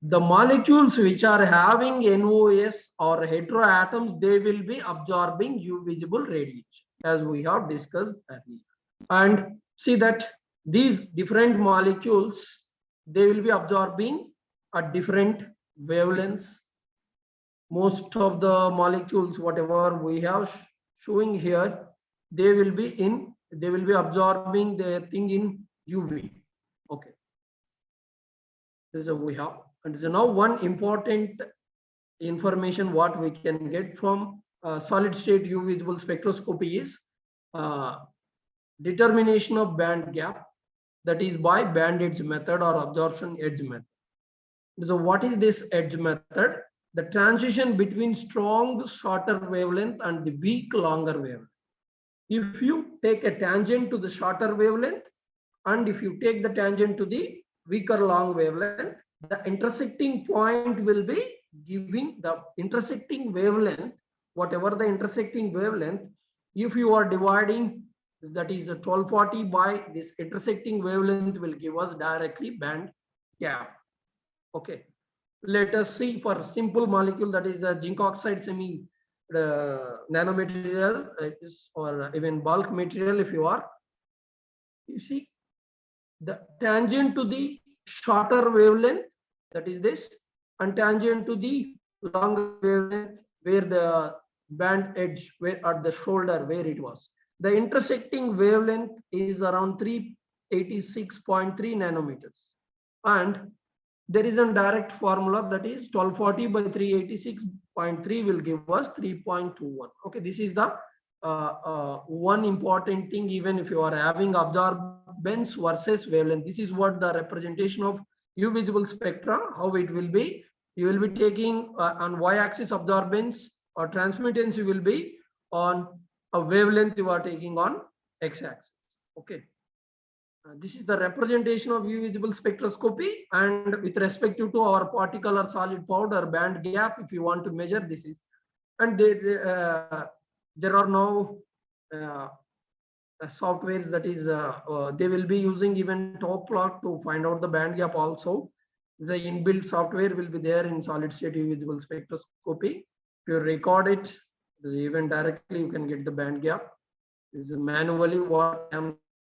Speaker 1: The molecules which are having NOS or heteroatoms, they will be absorbing UV visible radiation, as we have discussed earlier. And see that these different molecules, they will be absorbing at different wavelengths. Most of the molecules, whatever we have showing here, they will be absorbing the thing in UV. Okay, this is we have. And so now one important information what we can get from solid state UV visible spectroscopy is determination of band gap, that is by band edge method or absorption edge method. So what is this edge method? The transition between strong shorter wavelength and the weak longer wavelength. If you take a tangent to the shorter wavelength and if you take the tangent to the weaker long wavelength, the intersecting point will be giving the intersecting wavelength, whatever the intersecting wavelength, if you are dividing, that is 1240 by this intersecting wavelength, will give us directly band gap. Okay, let us see for simple molecule, that is a zinc oxide semi nanomaterial, or even bulk material. If you are, you see the tangent to the shorter wavelength, that is this, and tangent to the longer wavelength, where the band edge, where at the shoulder where it was, the intersecting wavelength is around 386.3 nanometers, and there is a direct formula, that is 1240 by 386.3 will give us 3.21. Okay, this is the one important thing. Even if you are having absorbance versus wavelength, this is what the representation of U visible spectra, how it will be. You will be taking on y-axis absorbance or transmittance, you will be on a wavelength, you are taking on x-axis. Okay, this is the representation of U visible spectroscopy, and with respect to our particle or solid powder band gap, if you want to measure, this is, and there are now softwares, that is they will be using even top plot to find out the band gap also. The inbuilt software will be there in solid state U visible spectroscopy. If you record it, even directly you can get the band gap. This is manually what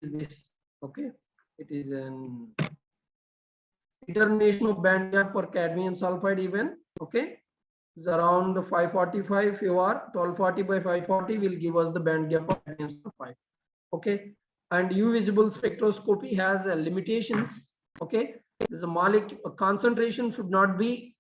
Speaker 1: is this. Okay, it is an determination of band gap for cadmium sulfide even. Okay, it's around 545. If you are 1240 by 540 will give us the band gap of cadmium sulfide. Okay, and U visible spectroscopy has limitations. Okay, there's a molecule concentration should not be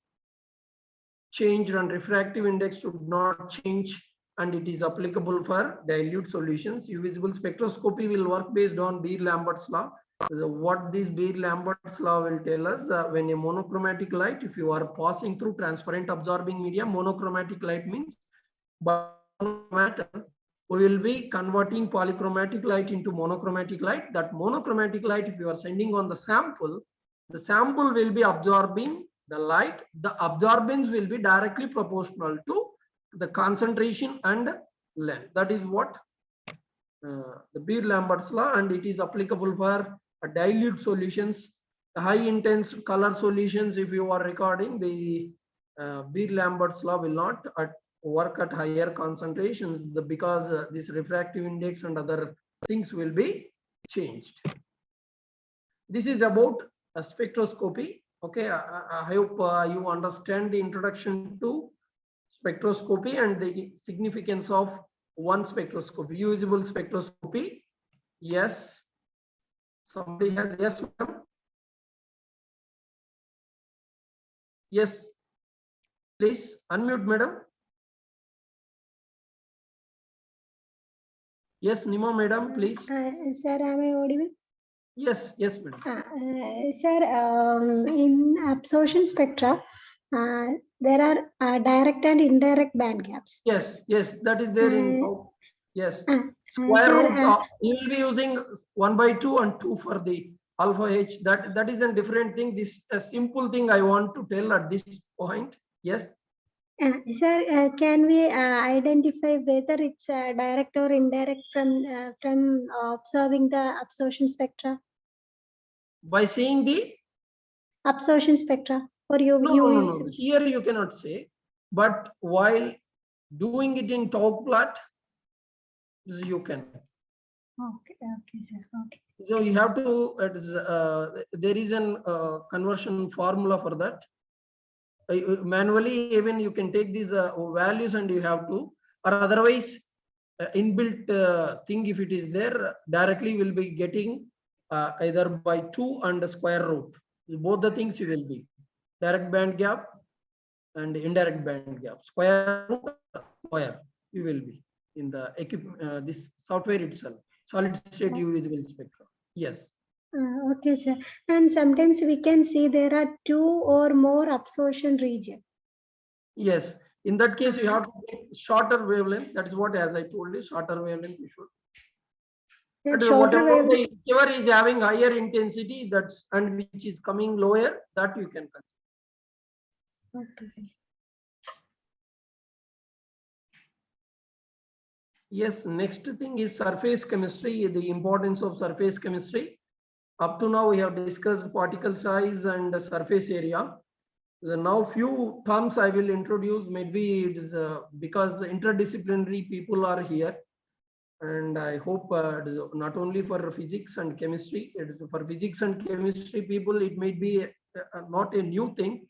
Speaker 1: changed, and refractive index should not change, and it is applicable for dilute solutions. U visible spectroscopy will work based on Beer-Lambert's law. So what this Beer-Lambert's law will tell us, when a monochromatic light, if you are passing through transparent absorbing medium, monochromatic light means by matter, we will be converting polychromatic light into monochromatic light. That monochromatic light, if you are sending on the sample will be absorbing the light. The absorbance will be directly proportional to the concentration and length. That is what the Beer-Lambert's law, and it is applicable for dilute solutions. The high intense color solutions, if you are recording, the Beer-Lambert's law will not work at higher concentrations, because this refractive index and other things will be changed. This is about spectroscopy. Okay, I hope you understand the introduction to spectroscopy and the significance of one spectroscopy, U visible spectroscopy. Yes, somebody has, yes, madam. Yes, please unmute, madam. Yes, Nima, madam, please.
Speaker 2: Sir, am I audible?
Speaker 1: Yes, yes, madam.
Speaker 2: Sir, in absorption spectra, there are direct and indirect band gaps.
Speaker 1: Yes, yes, that is there in, yes. Square
Speaker 2: sir,
Speaker 1: root, you will be using 1/2 and 2 for the alpha H. That is a different thing. This a simple thing I want to tell at this point. Yes.
Speaker 2: Sir, can we identify whether it's direct or indirect from observing the absorption spectra?
Speaker 1: By seeing the
Speaker 2: absorption spectra for you?
Speaker 1: No. Here you cannot say, but while doing it in top plot, you can.
Speaker 2: Okay, sir. Okay.
Speaker 1: So you have to. There is an conversion formula for that. Manually, even you can take these values and you have to, or otherwise inbuilt thing, if it is there, directly will be getting either by 2 and the square root. Both the things you will be direct band gap and indirect band gap. Square root, square you will be in the this software itself. Solid state U visible spectrum. Yes.
Speaker 2: Okay, sir. And sometimes we can see there are 2 or more absorption region.
Speaker 1: Yes. In that case, you have to take shorter wavelength. That is what, as I told you, shorter wavelength you should.
Speaker 2: The
Speaker 1: But
Speaker 2: shorter
Speaker 1: whatever
Speaker 2: wavelength.
Speaker 1: whichever is having higher intensity, that's and which is coming lower, that you can consider.
Speaker 2: Okay, sir.
Speaker 1: Yes, next thing is surface chemistry, the importance of surface chemistry. Up to now, we have discussed particle size and the surface area. So now few terms I will introduce, maybe it is because interdisciplinary people are here. And I hope it is not only for physics and chemistry, it is for physics and chemistry people, it may be not a new thing,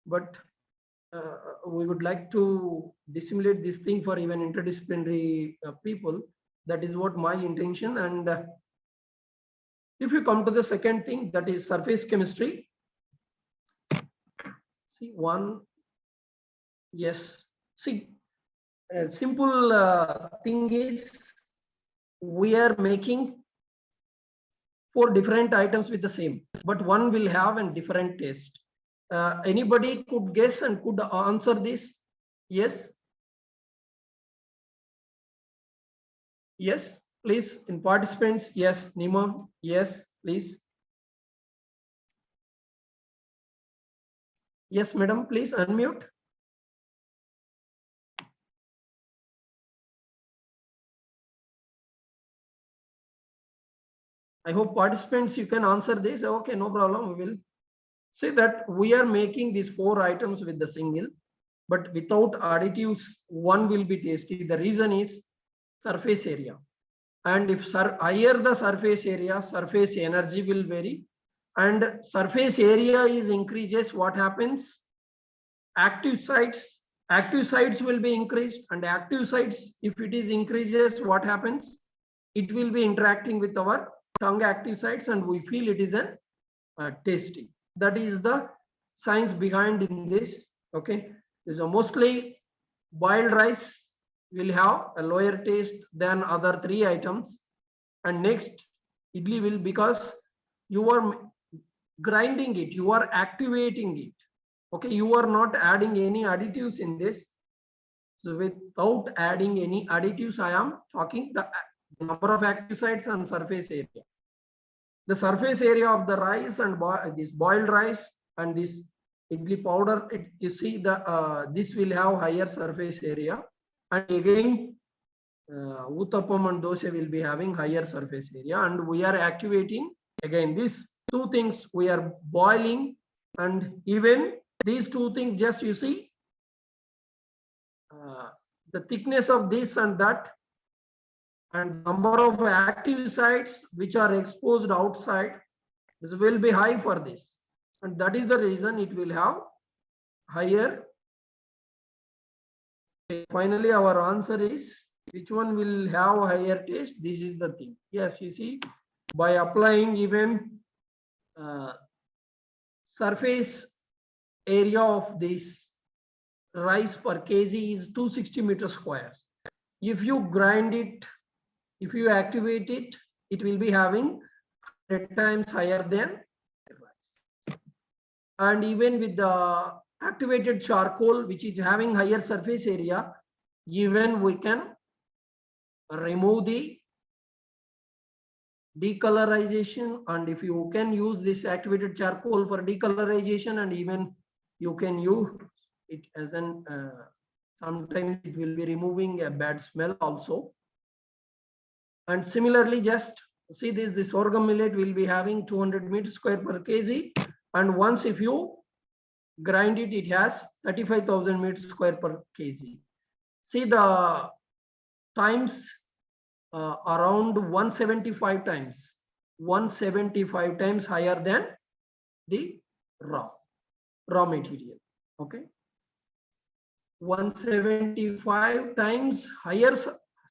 Speaker 1: but we would like to disseminate this thing for even interdisciplinary people. That is what my intention. And if you come to the second thing, that is surface chemistry. See one, yes. See, a simple thing is we are making 4 different items with the same, but one will have a different taste. Anybody could guess and could answer this? Yes. Yes, please. In participants, yes. Nima, yes, please. Yes, madam, please unmute. I hope participants, you can answer this. Okay, no problem. We will say that we are making these 4 items with the single, but without additives, one will be tasty. The reason is surface area. And if higher the surface area, surface energy will vary. And surface area is increases, what happens? Active sites will be increased, and active sites, if it is increases, what happens? It will be interacting with our tongue active sites, and we feel it is a tasty. That is the science behind in this. Okay, is mostly boiled rice will have a lower taste than other 3 items, and next idli will, because you are grinding it, you are activating it. Okay, you are not adding any additives in this. So without adding any additives, I am talking the number of active sites and surface area. The surface area of the rice and this boiled rice and this idli powder, you see the this will have higher surface area, and again uttapam and dosa will be having higher surface area, and we are activating again these 2 things. We are boiling, and even these 2 things, just you see the thickness of this and that, and number of active sites which are exposed outside, this will be high for this, and that is the reason it will have higher. Finally, our answer is which one will have higher taste. This is the thing. Yes, you see, by applying even surface area of this rice per kg is 260 meters squares. If you grind it, if you activate it, it will be having 100 times higher than rice. And even with the activated charcoal, which is having higher surface area, even we can remove the decolorization, and if you can use this activated charcoal for decolorization, and even you can use it as an sometimes it will be removing a bad smell also. And similarly, just see this sorghum millet will be having 200 meters square per kg, and once if you grind it, it has 35,000 meters square per kg. See the times around 175 times, 175 times higher than the raw material. Okay, 175 times higher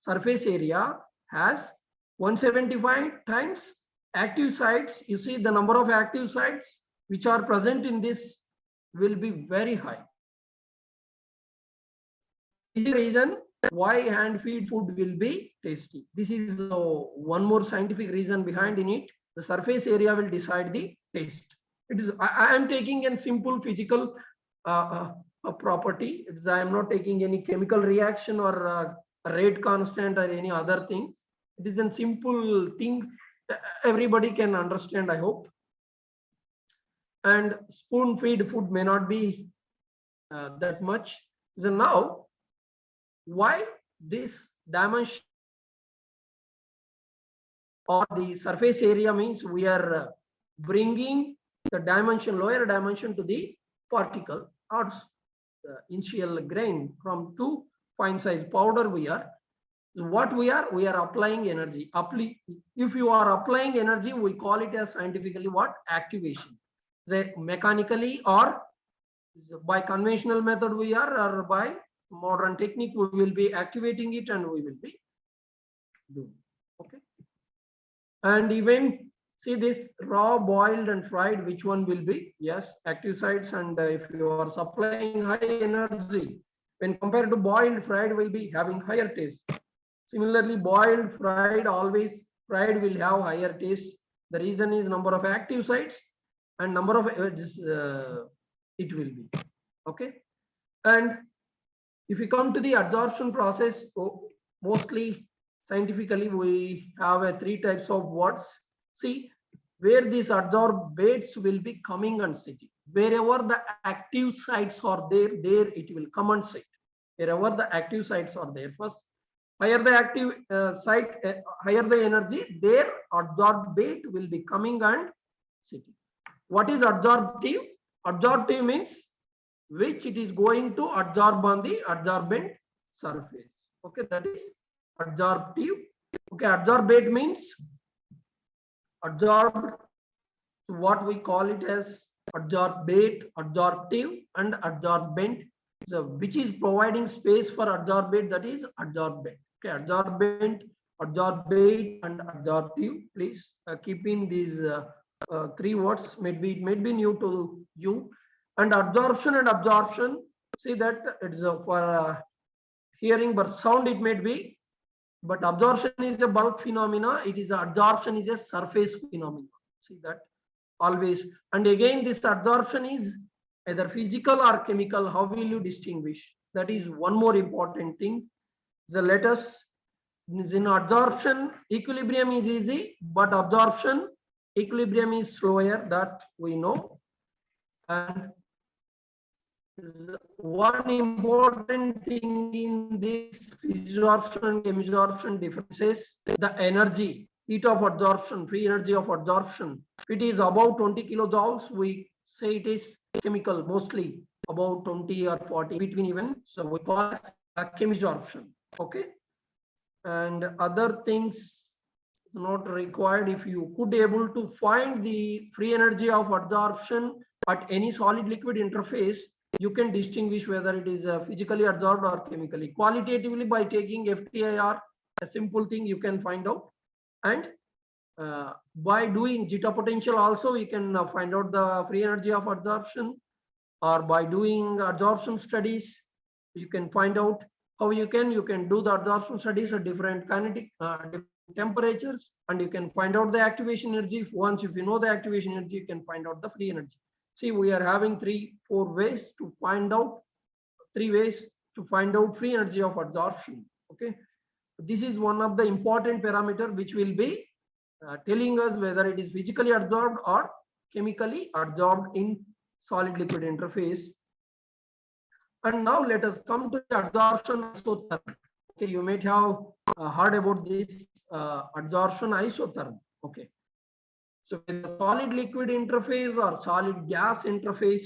Speaker 1: surface area has 175 times active sites. You see the number of active sites which are present in this will be very high. This is the reason why hand feed food will be tasty. This is one more scientific reason behind in it. The surface area will decide the taste. It is I am taking a simple physical a property. I am not taking any chemical reaction or rate constant or any other things. It is a simple thing. Everybody can understand, I hope. And spoon feed food may not be that much. So now, why this dimension or the surface area means we are bringing the dimension, lower dimension to the particle or initial grain from to fine size powder. We are applying energy. If you are applying energy, we call it as scientifically what? Activation. The mechanically or by conventional method we are, or by modern technique we will be activating it and we will be doing. Okay. And even see this raw, boiled and fried, which one will be? Yes, active sites. And if you are supplying high energy, when compared to boiled, fried will be having higher taste. Similarly, boiled, fried, always fried will have higher taste. The reason is number of active sites and number of it will be. Okay. And if we come to the adsorption process, mostly scientifically we have three types of words. See, where these adsorbates will be coming and sitting. Wherever the active sites are there it will come and sit. Wherever the active sites are there, first, higher the active site, higher the energy, there adsorbate will be coming and sitting. What is adsorptive? Adsorptive means which it is going to absorb on the adsorbent surface. Okay, that is adsorptive. Okay, adsorbate means absorbed. So what we call it as adsorbate, adsorptive and adsorbent. So which is providing space for adsorbate, that is adsorbent. Okay, adsorbent, adsorbate and adsorptive. Please keep in these three words. It may be new to you. And absorption, see that it's for hearing, but sound it may be. But absorption is a bulk phenomena. It is adsorption is a surface phenomena. See that always. And again, this adsorption is either physical or chemical. How will you distinguish? That is one more important thing. So let us, in adsorption, equilibrium is easy, but absorption, equilibrium is slower, that we know. And one important thing in this absorption and chemisorption differences, the energy, heat of adsorption, free energy of adsorption. If it is about 20 kilojoules, we say it is chemical, mostly about 20 or 40 between even. So we call it chemisorption. Okay. And other things not required. If you could able to find the free energy of adsorption at any solid liquid interface, you can distinguish whether it is physically adsorbed or chemically. Qualitatively, by taking FTIR, a simple thing you can find out. And by doing zeta potential also, you can find out the free energy of adsorption, or by doing adsorption studies, you can find out how you can do the adsorption studies at different kinetic different temperatures, and you can find out the activation energy. Once if you know the activation energy, you can find out the free energy. See, we are having 3-4 ways to find out, 3 ways to find out free energy of adsorption. Okay, this is one of the important parameter which will be telling us whether it is physically adsorbed or chemically adsorbed in solid liquid interface. And now let us come to the adsorption isotherm. Okay, you might have heard about this adsorption isotherm. Okay, so in the solid liquid interface or solid gas interface,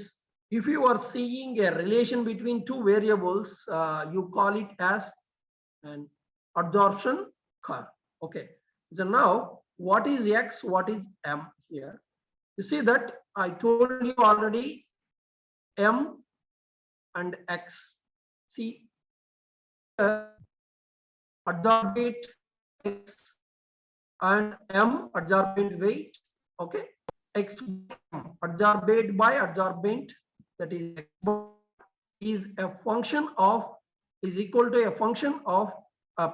Speaker 1: if you are seeing a relation between two variables, you call it as an adsorption curve. Okay, so now what is X, what is M here? You see that I told you already, M and X. See, adsorbate X and M adsorbent weight. Okay, X adsorbate by adsorbent, that is X is a function of, is equal to a function of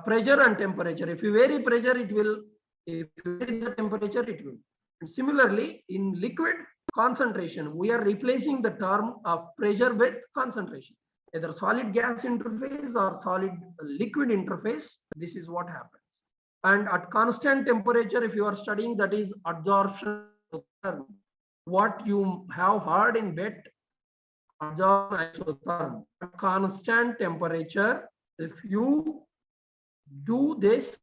Speaker 1: pressure and temperature. If you vary pressure, it will. If you vary the temperature, it will. And similarly, in liquid concentration, we are replacing the term of pressure with concentration. Either solid gas interface or solid liquid interface, this is what happens. And at constant temperature, if you are studying, that is adsorption. What you have heard in wet, adsorption isotherm. At constant temperature, if you do this,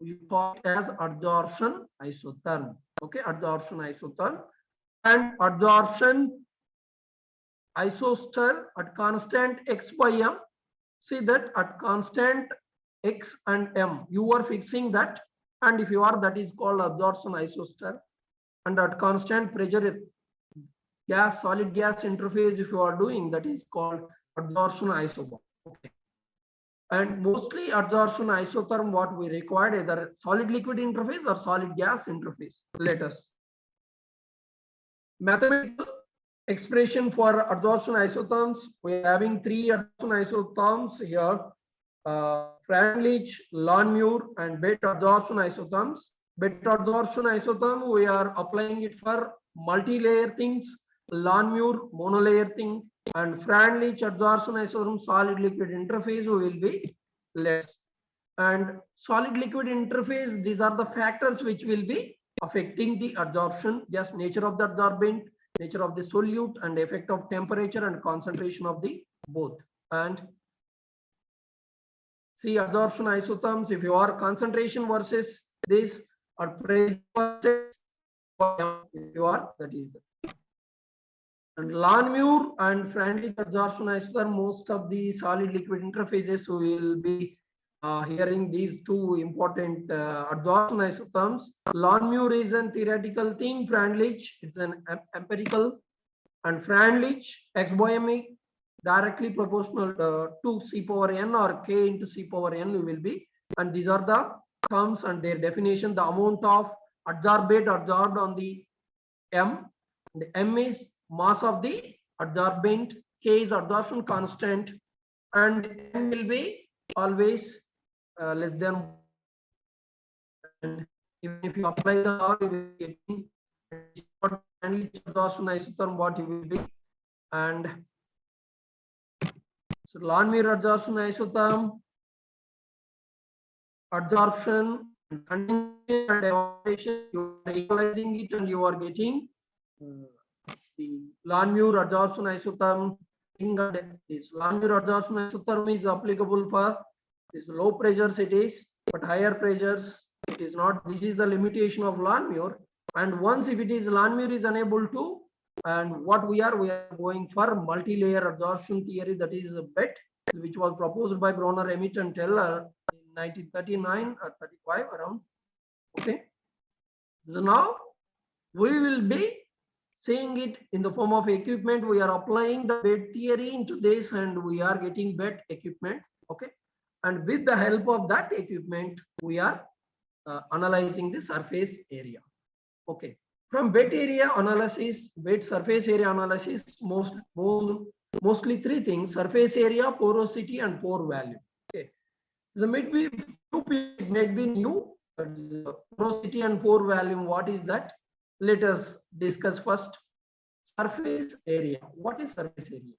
Speaker 1: you call it as adsorption isotherm. Okay, adsorption isotherm. And adsorption isoster at constant x by m. See that at constant x and m, you are fixing that, and if you are, that is called absorption isoster. And at constant pressure, gas solid gas interface, if you are doing, that is called adsorption isobond. Okay. And mostly adsorption isotherm, what we required, either solid liquid interface or solid gas interface. Let us mathematical expression for adsorption isotherms. We are having three adsorption isotherms here: Freundlich, Langmuir, and Bett adsorption isotherms. Bett adsorption isotherm, we are applying it for multi-layer things. Langmuir, monolayer thing, and Freundlich adsorption isotherm, solid liquid interface, we will be less. And solid liquid interface, these are the factors which will be affecting the adsorption, just nature of the adsorbent, nature of the solute, and effect of temperature and concentration of the both. And see adsorption isotherms, if you are concentration versus this, or pressure versus if you are, that is the. And Langmuir and Freundlich adsorption isotherm, most of the solid liquid interfaces we will be hearing these two important adsorption isotherms. Langmuir is a theoretical thing, Freundlich it's an empirical, and Freundlich x by m directly proportional to C power n or k into C power n, we will be, and these are the terms and their definition. The amount of adsorbate adsorbed on the m, and m is mass of the adsorbent, k is adsorption constant, and n will be always less than. And even if you apply the law, you will be getting adsorption isotherm what you will be. And so Langmuir adsorption isotherm, adsorption and condensation and evaporation, you are equalizing it and you are getting the Langmuir adsorption isotherm. This Langmuir adsorption isotherm is applicable for this low pressures, it is, but higher pressures it is not. This is the limitation of Langmuir. And once if it is Langmuir is unable to, and what we are going for multi-layer adsorption theory, that is a Bett, which was proposed by Bronner, Emmett, and Teller in 1939 or 35 around. Okay, so now we will be seeing it in the form of equipment. We are applying the Bett theory into this, and we are getting Bett equipment. Okay, and with the help of that equipment, we are analyzing the surface area. Okay. From Bett area analysis, Bett surface area analysis, mostly three things: surface area, porosity, and pore value. Okay, so it may be new. Porosity and pore value, what is that? Let us discuss first. Surface area. What is surface area?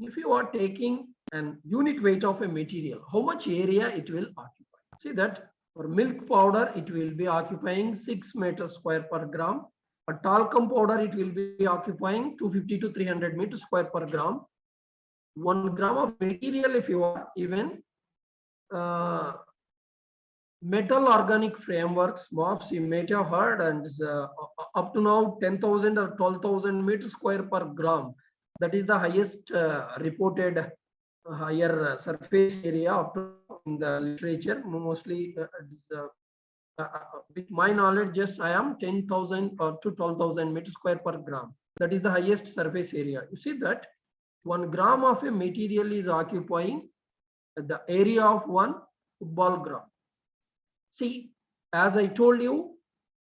Speaker 1: If you are taking an unit weight of a material, how much area it will occupy? See that. For milk powder, it will be occupying 6 meters square per gram. For talcum powder, it will be occupying 250 to 300 meters square per gram. 1 gram of material, if you are even metal organic frameworks, MOFs, you may have heard, and up to now 10,000 or 12,000 meters square per gram. That is the highest reported higher surface area up to in the literature. Mostly with my knowledge, just I am 10,000 or to 12,000 meters square per gram. That is the highest surface area. You see that 1 gram of a material is occupying the area of 1 football ground. See, as I told you,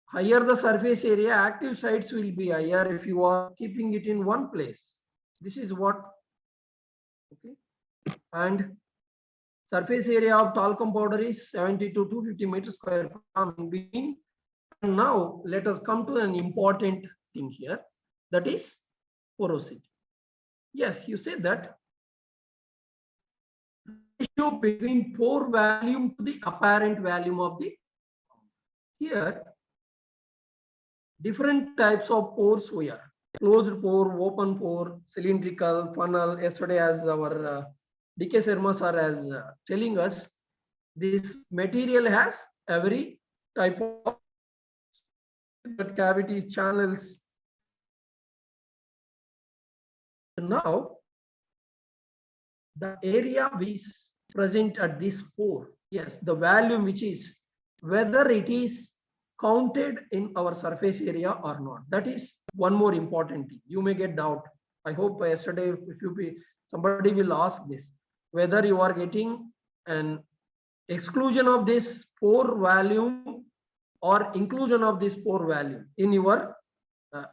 Speaker 1: higher the surface area, active sites will be higher if you are keeping it in one place. This is what. Okay. And surface area of talcum powder is 70 to 250 meters square per gram being. And now let us come to an important thing here, that is porosity. Yes, you say that ratio between pore volume to the apparent volume of the. Here, different types of pores we are. Closed pore, open pore, cylindrical, funnel. Yesterday, as our DK Sharma sir as telling us, this material has every type of cavities, channels. Now, the area which is present at this pore, yes, the value which is, whether it is counted in our surface area or not. That is one more important thing. You may get doubt. I hope yesterday, if you be, somebody will ask this, whether you are getting an exclusion of this pore volume or inclusion of this pore value in your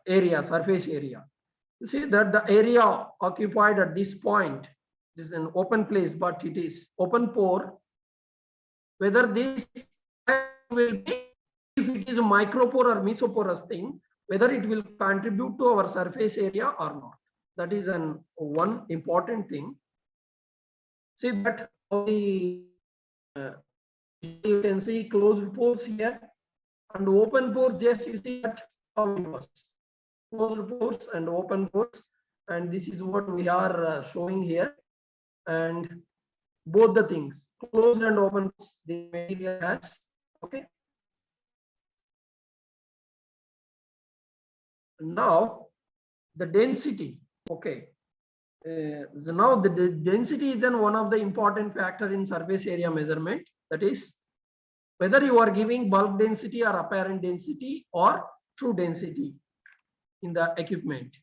Speaker 1: area, surface area. You see that the area occupied at this point, this is an open place, but it is open pore. Whether this will be, if it is a micropore or mesoporous thing, whether it will contribute to our surface area or not. That is an one important thing. See that you can see closed pores here and open pores. Just you see that how it was. Closed pores and open pores, and this is what we are showing here. And both the things, closed and open pores, the material has. Okay. Now the density. Okay. So now the density is one of the important factor in surface area measurement. That is, whether you are giving bulk density or apparent density or true density in the equipment.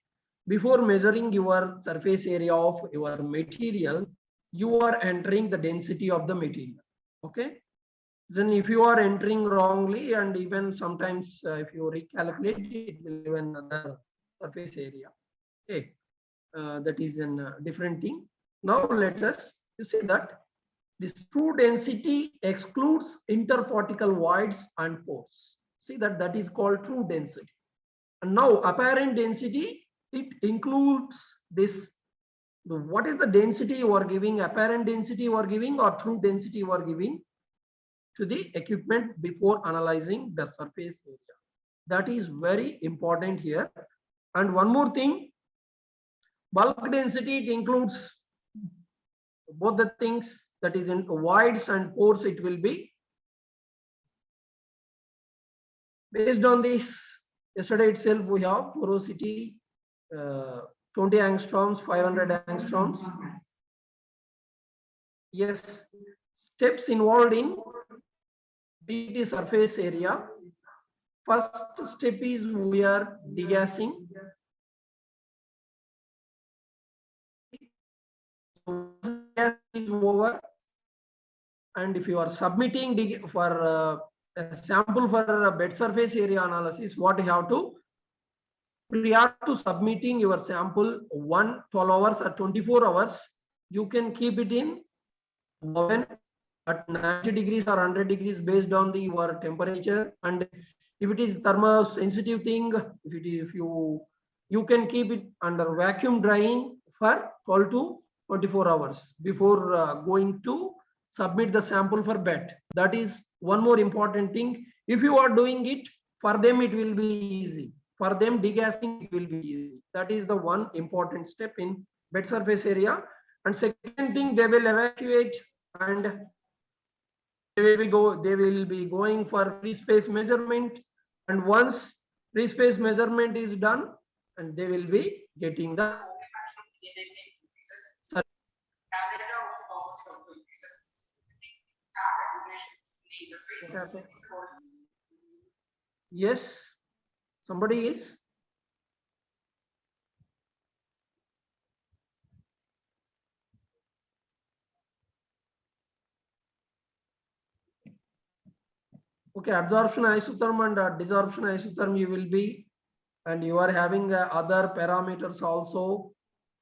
Speaker 1: Before measuring your surface area of your material, you are entering the density of the material. Okay. Then if you are entering wrongly, and even sometimes if you recalculate, it will give another surface area. Okay. That is a different thing. Now let us, you see that this true density excludes interparticle voids and pores. See that that is called true density. And now apparent density, it includes this. What is the density you are giving? Apparent density you are giving or true density you are giving to the equipment before analyzing the surface area. That is very important here. And one more thing, bulk density, it includes both the things, that is in voids and pores. It will be based on this. Yesterday itself we have porosity 20 angstroms, 500 angstroms. Yes, steps involved in BT surface area. First step is we are degassing. Gas is over, and if you are submitting for a sample for a bed surface area analysis, what you have to, prior to submitting your sample 12 hours or 24 hours, you can keep it in oven at 90 degrees or 100 degrees based on your temperature. And if it is thermosensitive thing, if you can keep it under vacuum drying for 12 to 24 hours before going to submit the sample for bed. That is one more important thing. If you are doing it, for them it will be easy. For them, degassing will be easy. That is the one important step in bed surface area. And second thing, they will evacuate and they will be going for free space measurement. And once free space measurement is done, and they will be getting the yes, somebody is. Okay, absorption isotherm and desorption isotherm you will be, and you are having other parameters also,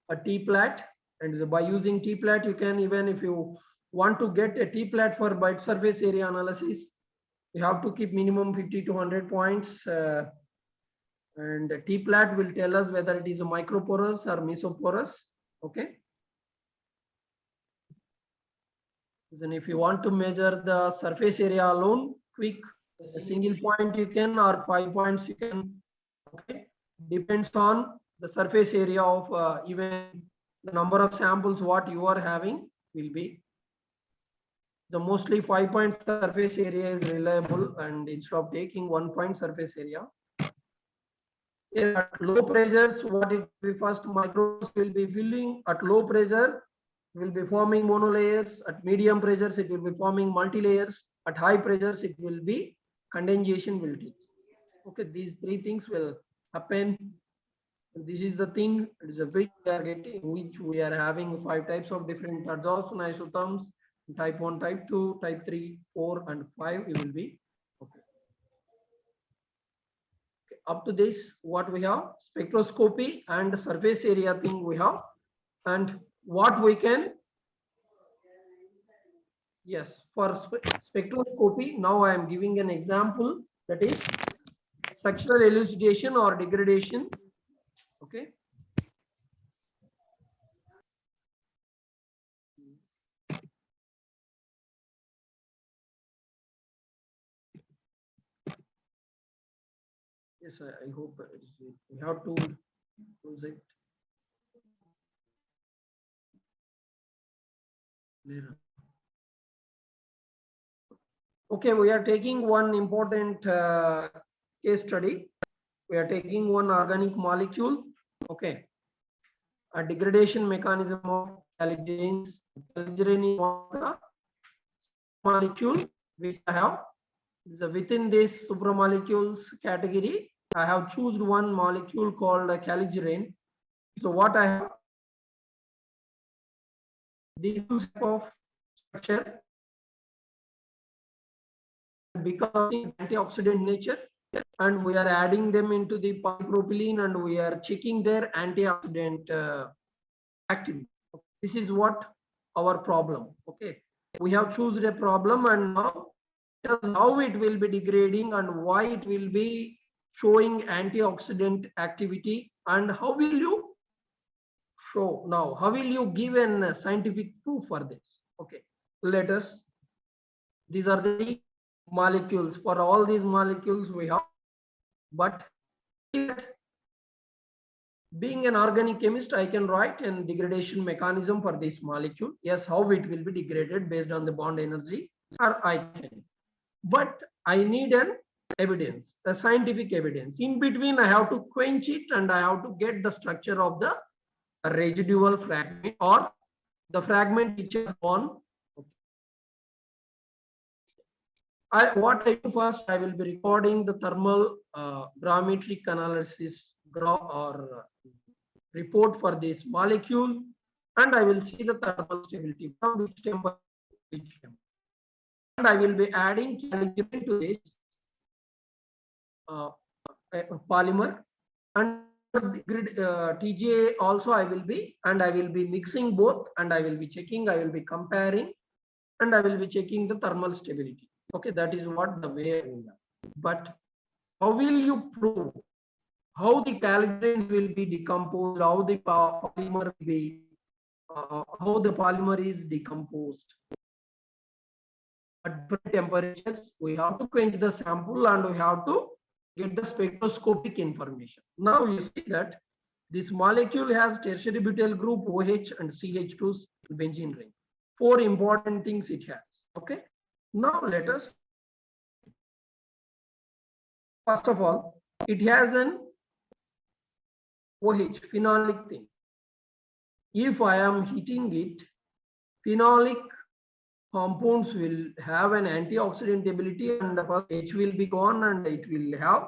Speaker 1: a T-plat, and by using T-plat you can, even if you want to get a T-plat for bed surface area analysis, you have to keep minimum 50 to 100 points, and T-plat will tell us whether it is a microporous or mesoporous. Okay. Then if you want to measure the surface area alone, quick, a single point you can, or 5 points you can. Okay, depends on the surface area of even the number of samples what you are having will be. The mostly 5 point surface area is reliable, and instead of taking 1 point surface area. At low pressures, what it will be first, microbes will be filling at low pressure, will be forming monolayers. At medium pressures, it will be forming multi-layers. At high pressures, it will be condensation will take. Okay, these three things will happen. This is the thing, it is a which we are getting, which we are having 5 types of different adsorption isotherms, type 1, type 2, type 3, 4, and 5. It will be okay. Up to this, what we have, spectroscopy and surface area thing we have, and what we can, yes, for spectroscopy, now I am giving an example, that is structural elucidation or degradation. Okay, yes, I hope we have to use it later. Okay, we are taking one important case study. We are taking one organic molecule. Okay, a degradation mechanism of caligrins. Caligrin is one of the molecule which I have. So within this supramolecules category, I have chosen one molecule called caligrin. So what I have, this type of structure, because of its antioxidant nature, and we are adding them into the polypropylene, and we are checking their antioxidant activity. This is what our problem. Okay, we have chosen a problem, and now how it will be degrading and why it will be showing antioxidant activity, and how will you show, now how will you give an scientific proof for this. Okay, let us, these are the molecules. For all these molecules we have, but being an organic chemist, I can write a degradation mechanism for this molecule. Yes, how it will be degraded based on the bond energy, or I can. But I need an evidence, a scientific evidence. In between, I have to quench it, and I have to get the structure of the residual fragment or the fragment which is on. What I do first, I will be recording the thermal gravimetric analysis or report for this molecule, and I will see the thermal stability from which temperature to which temperature. And I will be adding caligrin to this polymer, and TGA also I will be, and I will be mixing both, and I will be checking, I will be comparing, and I will be checking the thermal stability. Okay, that is what the way I will. But how will you prove how the caligrins will be decomposed, how the polymer will be, how the polymer is decomposed at different temperatures? We have to quench the sample, and we have to get the spectroscopic information. Now you see that this molecule has tertiary butyl group, OH and CH2 benzene ring. 4 important things it has. Okay, now let us, first of all, it has an OH, phenolic thing. If I am heating it, phenolic compounds will have an antioxidant ability, and the first H will be gone, and it will have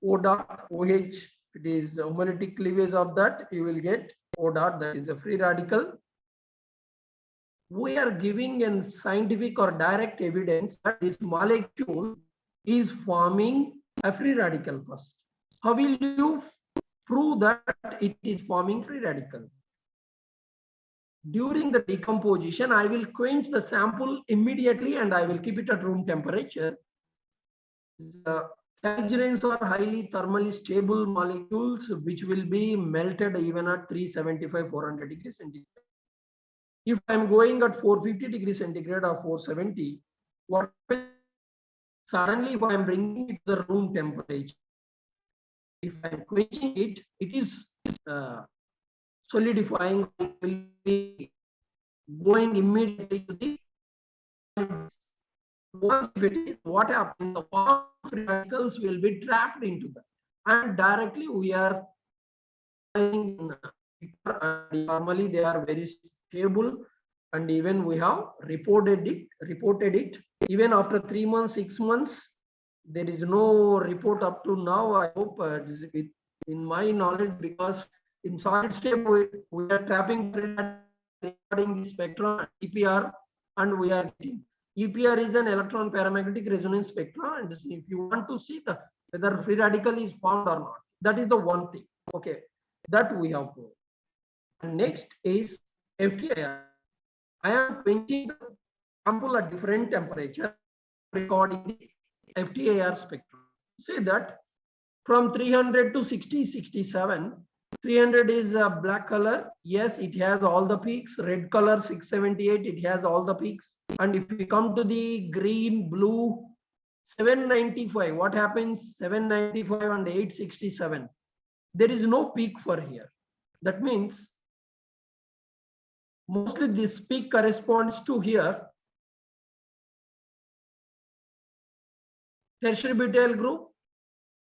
Speaker 1: O dot OH. It is the homolytic cleavage of that, you will get O dot, that is a free radical. We are giving a scientific or direct evidence that this molecule is forming a free radical first. How will you prove that it is forming free radical? During the decomposition, I will quench the sample immediately, and I will keep it at room temperature. The caligrins are highly thermally stable molecules which will be melted even at 375, 400 degrees centigrade. If I'm going at 450 degrees centigrade or 470, what suddenly if I'm bringing it to the room temperature, if I'm quenching it, it is solidifying, will be going immediately to the once if it is, what happens, the warm free radicals will be trapped into that, and directly we are normally they are very stable, and even we have reported it even after 3 months, 6 months. There is no report up to now. I hope this is in my knowledge, because in solid state we are trapping regarding the spectrum EPR, and we are getting EPR is an electron paramagnetic resonance spectra, and if you want to see the whether free radical is formed or not, that is the one thing. Okay, that we have proved. And next is FTIR. I am quenching the sample at different temperature, recording the FTIR spectrum. Say that from 300 to 60, 67, 300 is a black color. Yes, it has all the peaks. Red color 678, it has all the peaks. And if we come to the green, blue, 795, what happens? 795 and 867. There is no peak for here. That means mostly this peak corresponds to here tertiary butyl group,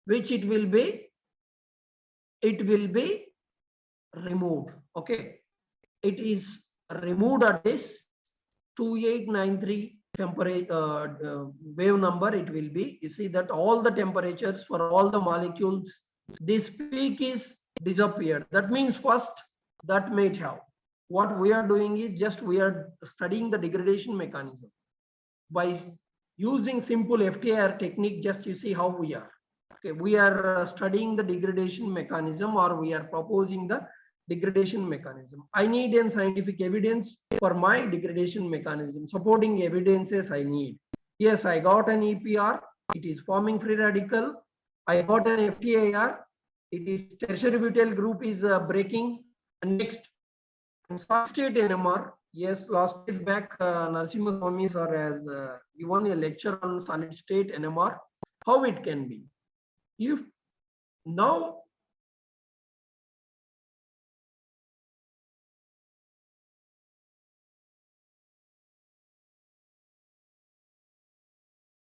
Speaker 1: which it will be removed. Okay, it is removed at this 2893 temperature wave number. It will be, you see that all the temperatures for all the molecules, this peak is disappeared. That means first that might have. What we are doing is just we are studying the degradation mechanism by using simple FTIR technique. Just you see how we are. Okay, we are studying the degradation mechanism, or we are proposing the degradation mechanism. I need a scientific evidence for my degradation mechanism. Supporting evidences I need. Yes, I got an EPR. It is forming free radical. I got an FTIR. It is tertiary butyl group is breaking. And next, solid state NMR. Yes, last days back, Narasimha Swami sir has given a lecture on solid state NMR. How it can be. If now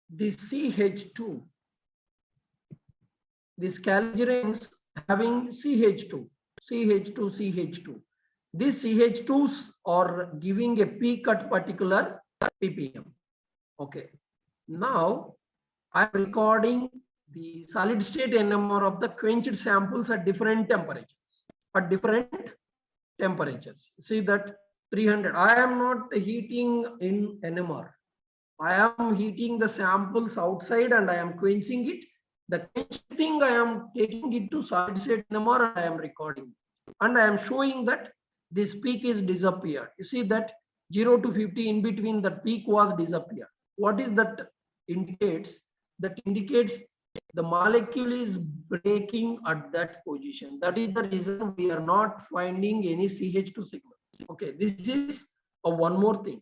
Speaker 1: this CH2, this calgerins having CH2. These CH2s are giving a peak at particular ppm. Okay, now I'm recording the solid state NMR of the quenched samples at different temperatures. See that 300. I am not heating in NMR. I am heating the samples outside and I am quenching it. The quenched thing I am taking it to solid state NMR and I am recording. And I am showing that this peak is disappeared. You see that 0 to 50 in between, the peak was disappeared. What is that indicates? That indicates the molecule is breaking at that position. That is the reason we are not finding any CH2 signal. Okay, this is one more thing.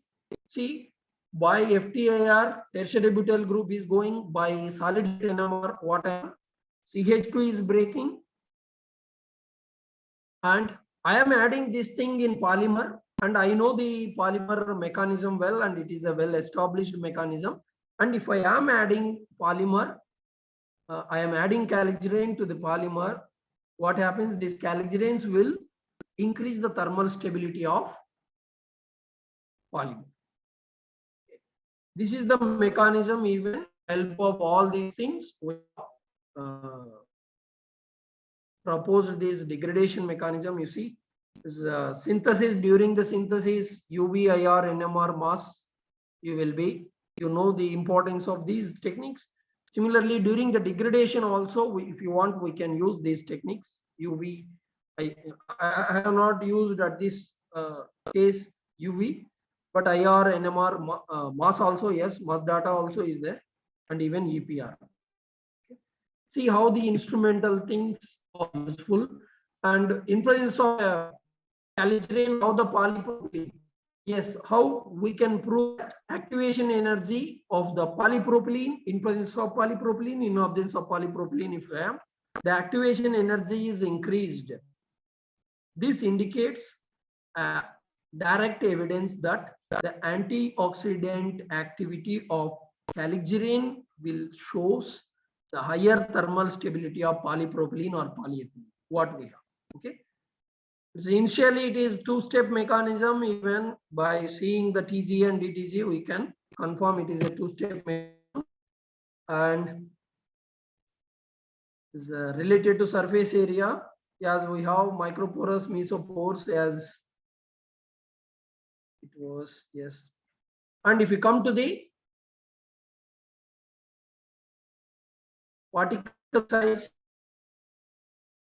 Speaker 1: See, by FTIR, tertiary butyl group is going, by solid state NMR, what I am, CH2 is breaking, and I am adding this thing in polymer, and I know the polymer mechanism well, and it is a well established mechanism. And if I am adding polymer, I am adding calgerine to the polymer, what happens? These calgerines will increase the thermal stability of polymer. This is the mechanism. Even help of all these things, we proposed this degradation mechanism. You see, synthesis, during the synthesis, UV, IR, NMR, mass, you know the importance of these techniques. Similarly, during the degradation also, if you want, we can use these techniques. UV, I have not used at this case UV, but IR, NMR, mass also, yes, mass data also is there, and even EPR. Okay. See how the instrumental things are useful, and in presence of calgerine, how the polypropylene. Yes, how we can prove that activation energy of the polypropylene in presence of polypropylene, in absence of polypropylene, if you have, the activation energy is increased. This indicates direct evidence that the antioxidant activity of caligirine will shows the higher thermal stability of polypropylene or polyethylene, what we have. Okay. So initially, it is two-step mechanism. Even by seeing the TG and DTG, we can confirm it is a two-step mechanism, and is related to surface area. As we have microporous mesopores, as it was, yes. And if you come to the particle size,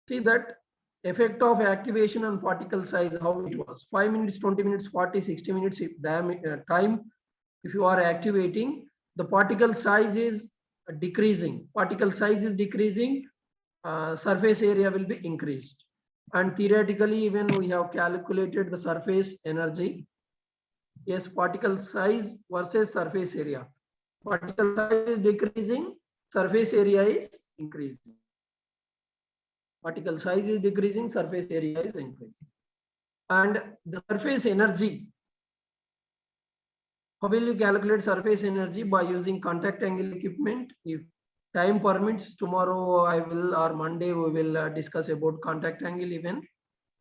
Speaker 1: see that effect of activation on particle size, how it was 5 minutes, 20 minutes, 40, 60 minutes if time. If you are activating, the particle size is decreasing. Particle size is decreasing, surface area will be increased. And theoretically, even we have calculated the surface energy. Yes, particle size versus surface area. Particle size is decreasing, surface area is increasing. Particle size is decreasing, surface area is increasing. And the surface energy, how will you calculate surface energy? By using contact angle equipment. If time permits, tomorrow I will, or Monday we will discuss about contact angle even.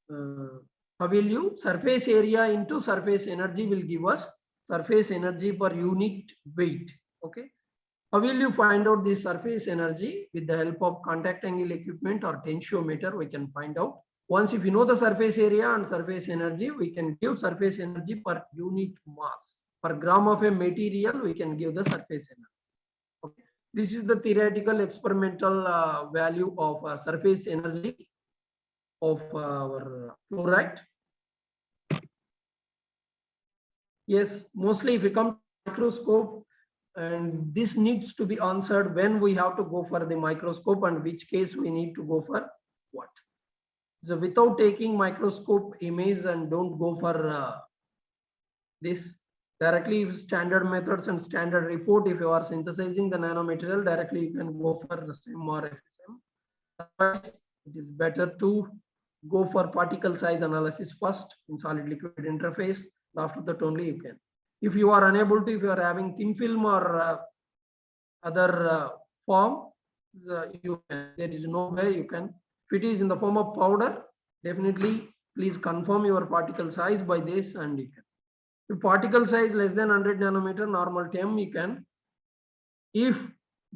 Speaker 1: How will you? Surface area into surface energy will give us surface energy per unit weight. Okay. How will you find out this surface energy? With the help of contact angle equipment or tensiometer, we can find out. Once if you know the surface area and surface energy, we can give surface energy per unit mass. Per gram of a material, we can give the surface energy. Okay. This is the theoretical experimental value of surface energy of our fluoride. Yes, mostly if we come to microscope, and this needs to be answered when we have to go for the microscope and which case we need to go for what. So without taking microscope image, and don't go for this directly, standard methods and standard report. If you are synthesizing the nanomaterial directly, you can go for the SEM or FSM. Otherwise, it is better to go for particle size analysis first in solid liquid interface. After that only you can. If you are unable to, if you are having thin film or other form, you can, there is no way you can. If it is in the form of powder, definitely please confirm your particle size by this, and you can. If particle size less than 100 nanometer, normal TEM you can. If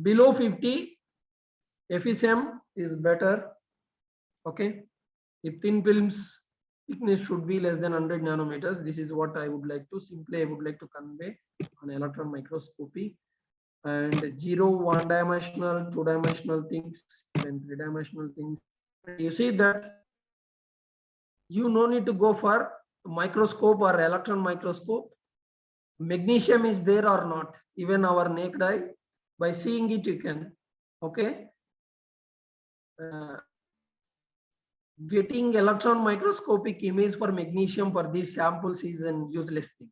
Speaker 1: below 50, FSM is better. Okay. If thin films thickness should be less than 100 nanometers, this is what I would like to simply, I would like to convey on electron microscopy. And 0, 1 dimensional, 2 dimensional things, and 3 dimensional things. You see that you no need to go for microscope or electron microscope. Magnesium is there or not, even our naked eye, by seeing it you can. Okay. Getting electron microscopic image for magnesium for these samples is an useless thing.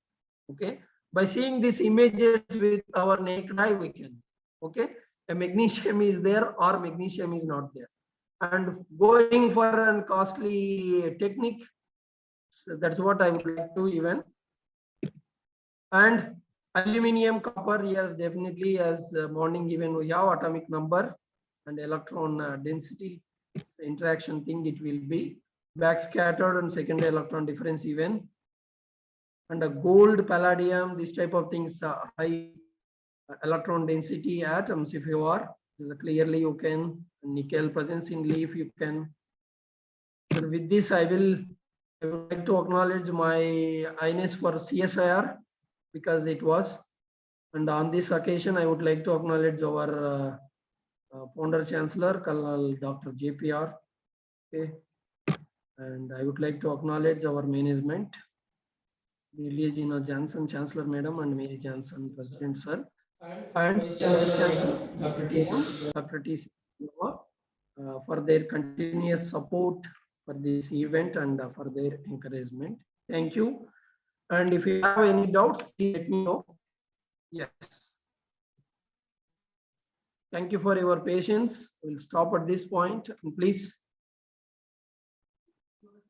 Speaker 1: Okay. By seeing these images with our naked eye, we can. Okay. A magnesium is there or magnesium is not there. And going for a costly technique, so that's what I would like to even. And aluminium, copper, yes, definitely, as morning even we have atomic number and electron density interaction thing, it will be backscattered and secondary electron difference even. And a gold, palladium, this type of things, high electron density atoms, if you are, clearly you can. Nickel presence in leaf, you can. So with this, I would like to acknowledge my highness for CSIR, because it was. And on this occasion, I would like to acknowledge our founder chancellor, Colonel Dr. JPR. Okay. And I would like to acknowledge our management, Gina Johnson, Chancellor Madam, and Mary Johnson, President Sir, and Dr. T. For their continuous support for this event and for their encouragement. Thank you. And if you have any doubts, please let me know. Yes. Thank you for your patience. We'll stop at this point. And please